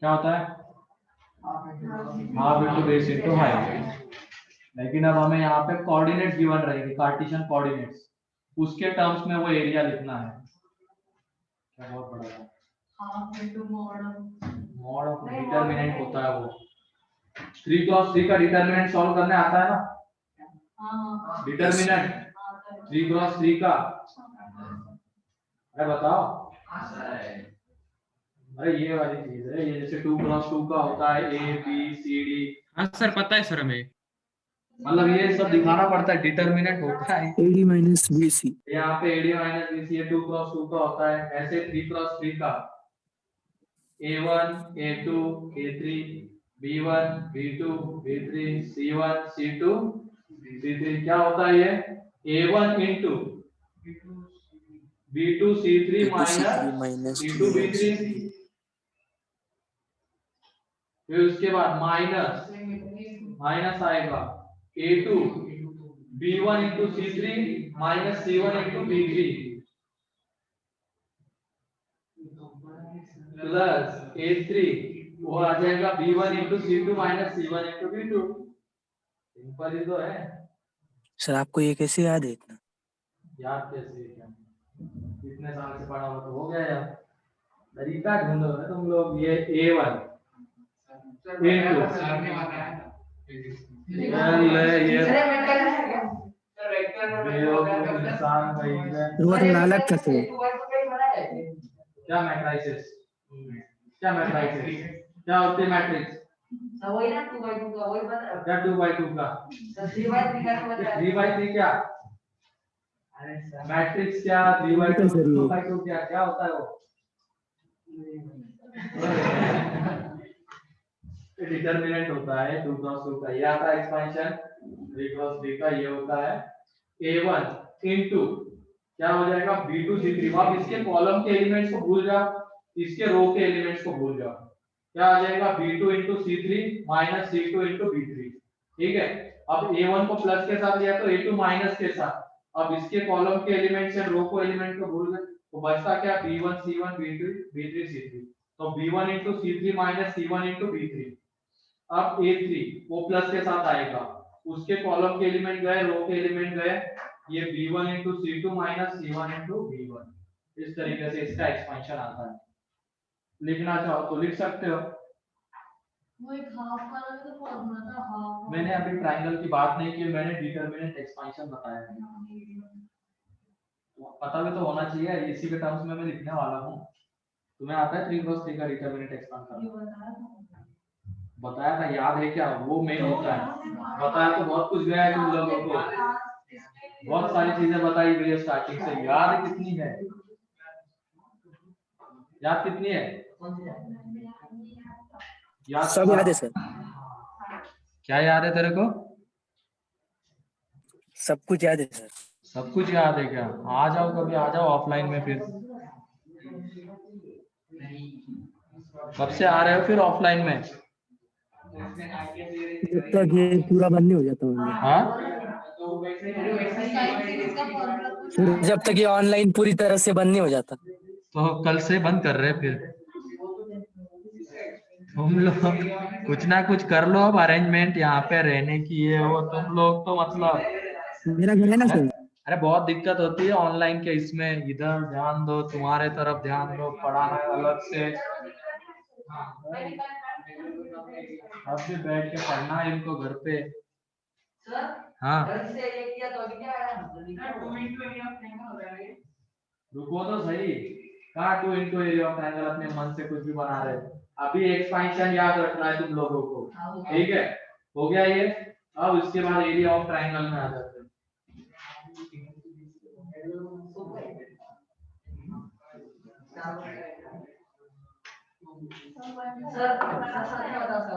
क्या होता है, half into base into height. लेकिन अब हमें यहाँ पे कोऑर्डिनेट्स गिवन रहेंगे, कार्टेशियन कोऑर्डिनेट्स, उसके टर्म्स में वो एरिया लिखना है। क्या बहुत बड़ा है, मॉड ऑफ डिटरमिनेंट होता है वो। 3 × 3 का डिटरमिनेंट सॉल्व करने आता है ना, डिटरमिनेंट 3 × 3 का, अरे बताओ। अरे ये वाली चीज है, ये जैसे 2 × 2 का होता है A B C D। हाँ सर पता है सर हमें, मतलब ये सब दिखाना पड़ता है, डिटरमिनेंट होता है। AD - BC यहाँ पे AD - BC 2 × 2 का होता है, ऐसे 3 × 3 का A1 A2 A3 B1 B2 B3 C1 C2 C3। क्या होता है ये, A1 into B2 C3 minus C2 B3। फिर उसके बाद माइनस आएगा A2 B1 into C3 C1 into B3 plus A3 वो आ जाएगा B1 into C2 C1 into B2। Simple ही तो है। सर आपको ये कैसे याद है इतना? याद कैसे है, क्या इतने साल से पढ़ा हुआ तो हो गया यार, तरीका ढूंढो है तुम लोग। ये A1 वो तो अलग था सर। क्या मैट्रिसेस, क्या मैट्रिसेस, क्या होती है मैट्रिक्स, वही ना 2/2 का, वही बता, क्या 2/2 का, 3/3 का बता, 3/3 क्या, मैट्रिक्स क्या, 3/2 2/2 क्या, क्या होता है वो, डिटरमिनेंट होता है 2 × 2 का, ये आता है एक्सपेंशन 3 × 3 का, ये होता है A1 इनटू क्या हो जाएगा B2 C3। अब इसके कॉलम के एलिमेंट्स को भूल जाओ, इसके रो के एलिमेंट्स को भूल जाओ, क्या आ जाएगा B2 into C3 minus C2 into B3। ठीक है, अब A1 को प्लस के साथ लिया तो A2 माइनस के साथ। अब इसके कॉलम के एलिमेंट्स से रो को एलिमेंट को भूल गए तो बचता क्या B1 C1 B3 C3। तो B1 into C3 minus C1 into B3। अब A3 वो प्लस के साथ आएगा, उसके कॉलम के एलिमेंट गए, रो के एलिमेंट गए, ये B1 into C2 minus C1 into B1। इस तरीके से इसका एक्सपेंशन आता है। लिखना चाहो तो लिख सकते हो। वो एक हाफ का तो फॉर्मूला था हाफ। मैंने अभी ट्रायंगल की बात नहीं की, मैंने डिटरमिनेंट एक्सपेंशन बताया है। पता भी तो होना चाहिए, इसी के टर्म्स में मैं लिखने वाला हूँ। तुम्हें आता है 3 क्रॉस 3 का डिटरमिनेंट एक्सपेंड करना? बताया था, याद है क्या? वो मेन होता है। बताया तो बहुत कुछ गया है तुम लोगों को, बहुत सारी चीजें बताई गई है स्टार्टिंग से। याद कितनी है? याद कितनी है? याद सब याद है सर, क्या याद है तेरे को? सब कुछ याद है सर। सब कुछ याद है क्या? आ जाओ कभी, आ जाओ ऑफलाइन में। फिर कब से आ रहे हो फिर ऑफलाइन में? जब तक ये पूरा बंद नहीं हो जाता होंगे। हाँ, फिर जब तक ये ऑनलाइन पूरी तरह से बंद नहीं हो जाता। तो कल से बंद कर रहे हैं फिर। तुम लोग कुछ ना कुछ कर लो अब अरेंजमेंट यहाँ पे रहने की, ये वो। तुम लोग तो मतलब मेरा घर है ना सर। अरे बहुत दिक्कत होती है ऑनलाइन के इसमें। इधर ध्यान दो, तुम्हारे तरफ ध्यान दो, पढ़ाना है अलग से। अब भी बैठ के पढ़ना है इनको घर पे। हाँ, रुको तो सही। कहाँ 2 into एरिया ऑफ ट्रायंगल अपने मन से कुछ भी बना रहे। अभी एक्सपेंशन याद रखना है तुम लोगों को, ठीक है? हो गया ये। अब इसके बाद एरिया ऑफ ट्रायंगल में आ जाते हैं।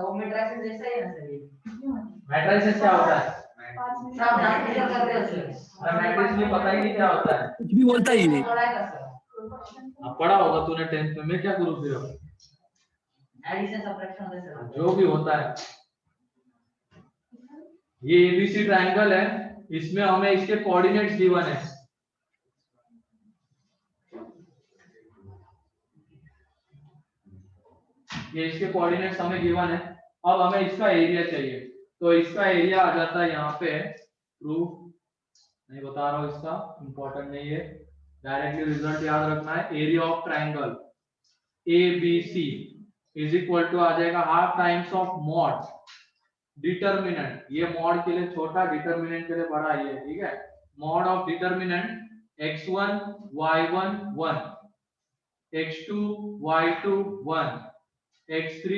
वो मैट्रिक्स जैसा ही है ना सर? मैट्रिक्स क्या होता है? सब जानते हैं करते हैं सर। अरे मैट्रिक्स में पता ही नहीं क्या होता है। कुछ भी बोलता ही नहीं। पढ़ाएगा सर। अब पढ़ा होगा तूने 10th में। मैं क्या करूँ फिर? एडिशन सब्ट्रैक्शन होता है सर। जो भी होता है। ये एबीसी ट्रायंगल है, इसमें हमें इसके कोऑर्डिनेट्स गिवन है। ये इसके कोऑर्डिनेट्स हमें गिवन है। अब हमें इसका एरिया चाहिए, तो इसका एरिया आ जाता है यहाँ पे। प्रूफ नहीं बता रहा हूँ, इसका इंपॉर्टेंट नहीं है, डायरेक्टली रिजल्ट याद रखना है। Area of triangle ABC is equal to आ जाएगा half times of mod determinant. ये मॉड के लिए छोटा, डिटरमिनेंट के लिए बड़ा ये, ठीक है? Mod of determinant x1 y1 1, x2 y2 1, x3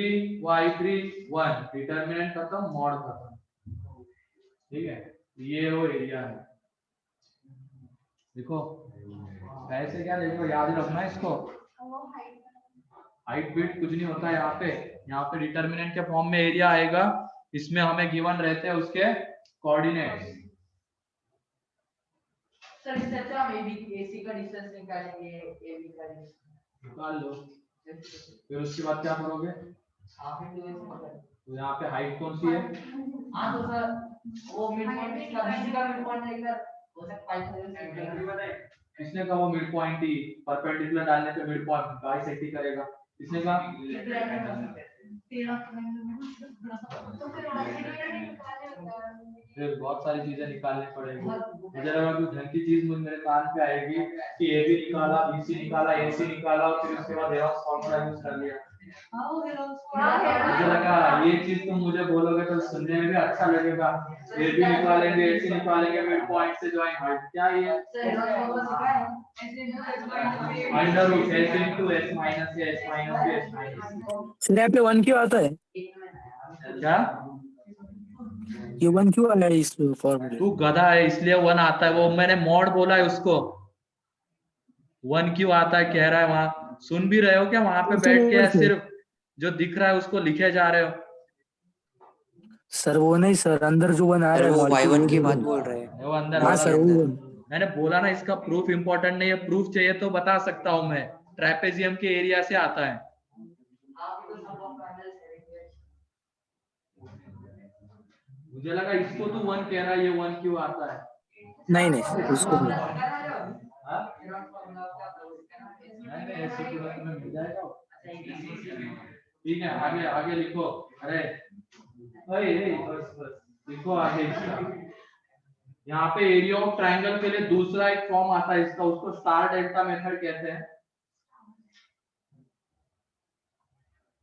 y3 1। Determinant खत्म, मॉड खत्म, ठीक है? ये वो एरिया है। देखो ऐसे क्या, देखो याद ही रखना है इसको। हाइट वेट कुछ नहीं होता है यहाँ पे। यहाँ पे डिटरमिनेंट के फॉर्म में एरिया आएगा, इसमें हमें गिवन रहते हैं उसके कोऑर्डिनेट्स। सर इससे अच्छा हम AC का डिस्टेंस निकालेंगे, AB का डिस्टेंस निकाल लो, फिर उसके बाद क्या करोगे? तो यहाँ पे हाइट कौन सी है? हाँ तो सर वो मिड पॉइंट इसका BC का मिड पॉइंट है इधर, हो सकता है। किसने कहा वो मिड पॉइंट ही परपेंडिकुलर डालने पे मिड पॉइंट बाइसेक्ट ही करेगा? किसने कहा? फिर बहुत सारी चीजें निकालनी पड़ेगी। इधर अगर कोई ढंग की चीज मेरे कान पे आएगी कि AB निकाला, BC निकाला, AC निकाला और फिर उसके बाद हेरोस फॉर्मूला यूज कर लिया, मुझे लगा ये चीज तुम मुझे बोलोगे तो सुनने में भी अच्छा लगेगा। AB निकालेंगे, AC निकालेंगे, मिड पॉइंट से ज्वाइन हाइट, क्या ये under root S into S minus या S minus या S minus। सर यहाँ पे 1 क्यों आता है? क्या ये 1 क्यों आ रहा है इस फॉर्मूले? तू गधा है इसलिए 1 आता है। वो मैंने मॉड बोला है उसको, 1 क्यों आता है कह रहा है। वहां सुन भी रहे हो क्या? वहां पे बैठ के सिर्फ जो दिख रहा है उसको लिखे जा रहे हो? सर वो नहीं सर, अंदर जो बना सर रहा है वो मॉलिक्यूल y1 की बात बोल रहे हैं। वो अंदर हाँ वाला सर, मैंने बोला ना इसका प्रूफ इंपॉर्टेंट नहीं है, प्रूफ चाहिए तो बता सकता हूं मैं, ट्रेपेजियम के एरिया से आता है। आप तो सब ऑफ पैनल करेंगे। मुझे लगा इसको तू 1 कह रहा है, ये 1 क्यों आता है? नहीं नहीं सर, उसको नहीं। हाँ? नहीं नहीं, ऐसे पूरा तुम्हें मिल जाएगा। ठीक है, आगे आगे लिखो। अरे बस बस लिखो आगे इसका। यहाँ पे एरिया ऑफ ट्रायंगल के लिए दूसरा एक फॉर्म आता है इसका, उसको स्टार डेल्टा मेथड कहते हैं।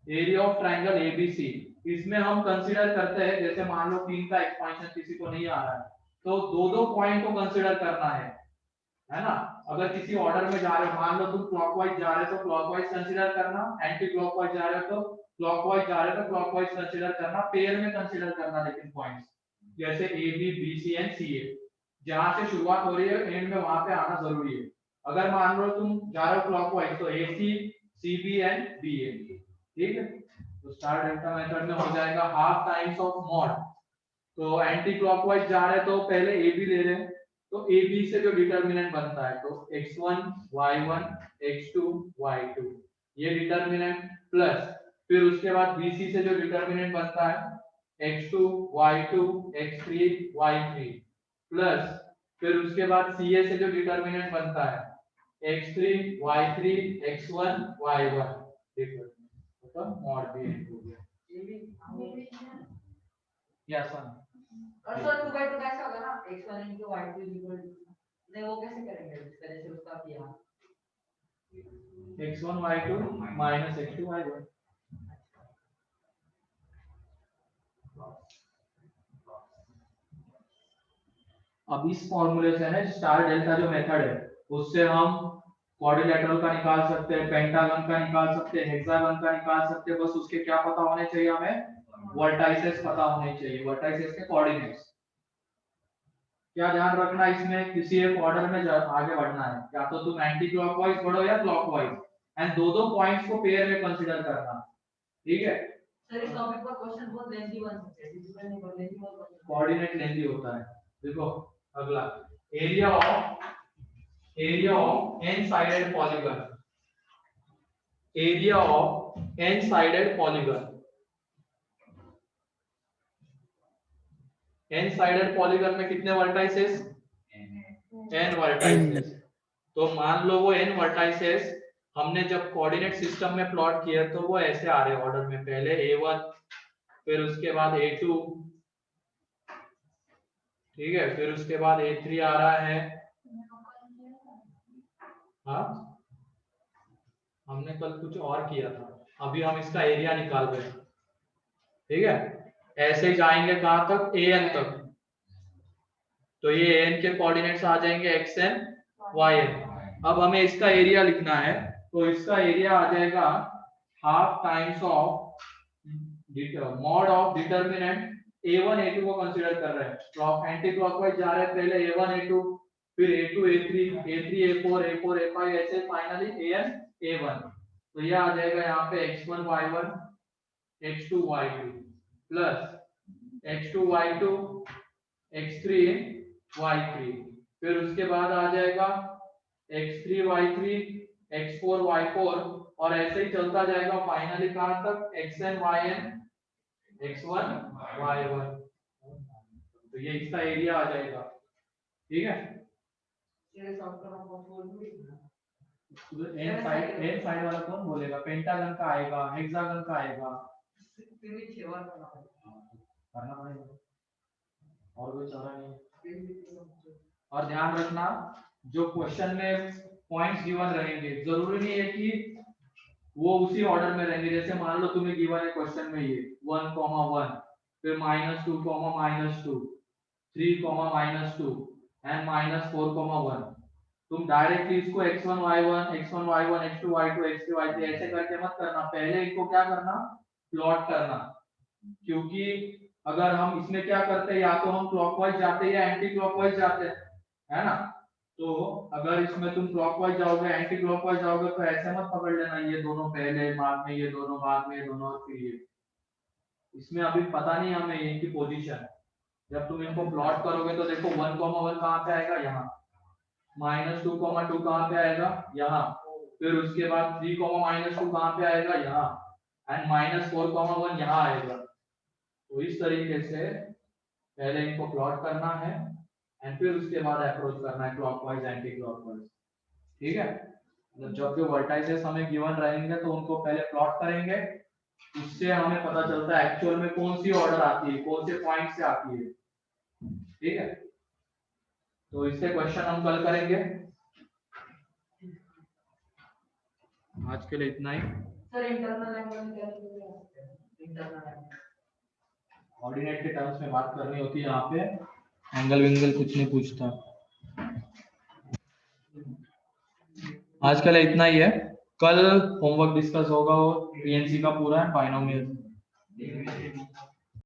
एरिया ऑफ ट्रायंगल एबीसी, इसमें हम कंसीडर करते हैं, जैसे मान लो 3 का एक्सपेंशन किसी को नहीं आ रहा है तो दो दो पॉइंट को कंसीडर करना है ना। अगर किसी ऑर्डर में जा रहे हो, मान लो तुम क्लॉकवाइज जा रहे हो तो क्लॉकवाइज कंसीडर करना, एंटी क्लॉकवाइज जा रहे हो तो क्लॉकवाइज जा रहे हो तो क्लॉकवाइज कंसीडर करना, पेयर में कंसीडर करना लेकिन पॉइंट्स, जैसे A B B C and C A, जहां से शुरुआत हो रही है एंड में वहां पे आना जरूरी है। अगर मान लो तुम जा रहे हो क्लॉकवाइज तो ए सी सी बी एंड बी ए, ठीक है। तो स्टार डेल्टा मेथड में हो जाएगा हाफ टाइम्स ऑफ मॉड। तो एंटी क्लॉकवाइज जा रहे हैं तो पहले ए बी ले रहे हैं, तो ए बी से जो डिटरमिनेंट बनता है तो x1 y1 x2 y2 ये डिटरमिनेंट, प्लस फिर उसके बाद bc से जो डिटरमिनेंट बनता है x2 y2 x3 y3, plus फिर उसके बाद ca से जो डिटरमिनेंट बनता है x3 y3 x1 y1, देखो तो मॉड भी हो गया। Yes sir. और सर 2/2 कैसे होगा ना, x1 into y2 equal to, नहीं वो कैसे करेंगे जिस तरह से उसका किया x1 y2 minus x2 y1। अब इस फॉर्मूले से है स्टार डेल्टा जो मेथड है उससे हम क्वाड्रिलेटरल का निकाल सकते हैं, पेंटागन का निकाल सकते हैं, हेक्सागन का निकाल सकते हैं। बस उसके क्या पता होने चाहिए हमें, वर्टाइसेस पता होने चाहिए, वर्टाइसेस के कोऑर्डिनेट्स। क्या ध्यान रखना इसमें, किसी एक ऑर्डर में आगे बढ़ना है, या तो तुम एंटी क्लॉकवाइज बढ़ो या क्लॉकवाइज, एंड दो दो पॉइंट्स को पेयर में कंसीडर करना, ठीक है। सर इस टॉपिक पर क्वेश्चन बहुत लेंथी बन सकते हैं, डिफिकल्ट नहीं पर लेंथी बहुत बन सकते हैं। कोऑर्डिनेट लेंथी होता है। देखो अगला, area of n sided polygon, area of n sided polygon, n sided polygon में कितने वर्टाइसेस, एन वर्टाइसेस। तो मान लो वो एन वर्टाइसेस हमने जब कोऑर्डिनेट सिस्टम में प्लॉट किया तो वो ऐसे आ रहे ऑर्डर में, पहले a1 फिर उसके बाद a2, ठीक है, फिर उसके बाद a3 आ रहा है। हाँ हमने कल कुछ और किया था, अभी हम इसका एरिया निकाल रहे हैं, ठीक है। ऐसे ही जाएंगे कहां तक, an तक, तो ये an के कोऑर्डिनेट्स आ जाएंगे xn yn। अब हमें इसका एरिया लिखना है, तो इसका एरिया आ जाएगा half times of mod of determinant a1 a2 को कंसीडर कर रहे हैं, क्लॉक एंटी क्लॉकवाइज जा रहे हैं, पहले a1 a2 फिर a2 a3 a3 a4 a4 a5 ऐसे फाइनली an a1। तो ये आ जाएगा यहाँ पे x1 y1 x2 y2 plus x2 y2 x3 y3, फिर उसके बाद आ जाएगा x3 y3 x4 y4, और ऐसे ही चलता जाएगा फाइनली कहां तक, xn yn x1 y1। तो ये इसका एरिया आ जाएगा, ठीक है। ये सॉल्व करना बहुत भी एन साइड वाला कौन बोलेगा, पेंटागन का आएगा, हेक्सागन का आएगा, फिर भी 6 बार करना पड़ेगा, और कोई चारा नहीं। और ध्यान रखना जो क्वेश्चन में पॉइंट्स गिवन रहेंगे जरूरी नहीं है कि वो उसी ऑर्डर में रहेंगे। जैसे मान लो तुम्हें गिवन है क्वेश्चन में ये 1,1 फिर -2, -2 3, -2 एंड -4,1, तुम डायरेक्टली इसको x1 y1 x1 y1 x2 y2 x3 y3 ऐसे करके मत करना, पहले इनको क्या करना, प्लॉट करना। क्योंकि अगर हम इसमें क्या करते हैं, या तो हम क्लॉकवाइज जाते हैं या एंटी क्लॉकवाइज जाते हैं, है ना। तो अगर इसमें तुम क्लॉकवाइज जाओगे एंटी क्लॉकवाइज जाओगे तो ऐसे मत पकड़ लेना ये दोनों पहले बाद में, ये दोनों बाद में, ये दोनों फिर ये, इसमें अभी पता नहीं हमें इनकी पोजीशन। जब तुम इनको प्लॉट करोगे तो देखो 1,1 कहां पे आएगा, यहाँ -2, -2 कहाँ पे आएगा, यहाँ। फिर उसके बाद 3, -2 कहाँ पे आएगा, यहाँ। एंड -4, 1 यहाँ आएगा। तो इस तरीके से पहले इनको प्लॉट करना है एंड फिर उसके बाद अप्रोच करना है क्लॉकवाइज एंटी क्लॉकवाइज। ठीक है, मतलब जब जो वर्टाइसेस हमें गिवन रहेंगे तो उनको पहले प्लॉट करेंगे, उससे हमें पता चलता है एक्चुअल में कौन सी ऑर्डर आती है, कौन से पॉइंट से आती है। ठीक है, तो इससे क्वेश्चन हम कल करेंगे। आज के लिए इतना ही। सर इंटरनल एंगल क्या है? इंटरनल एंगल ऑर्डिनेट के टर्म्स में बात करनी होती है यहाँ पे, एंगल विंगल कुछ नहीं पूछता। आज के लिए इतना ही है, कल होमवर्क डिस्कस होगा वो पीएनसी का पूरा बाइनोमियल।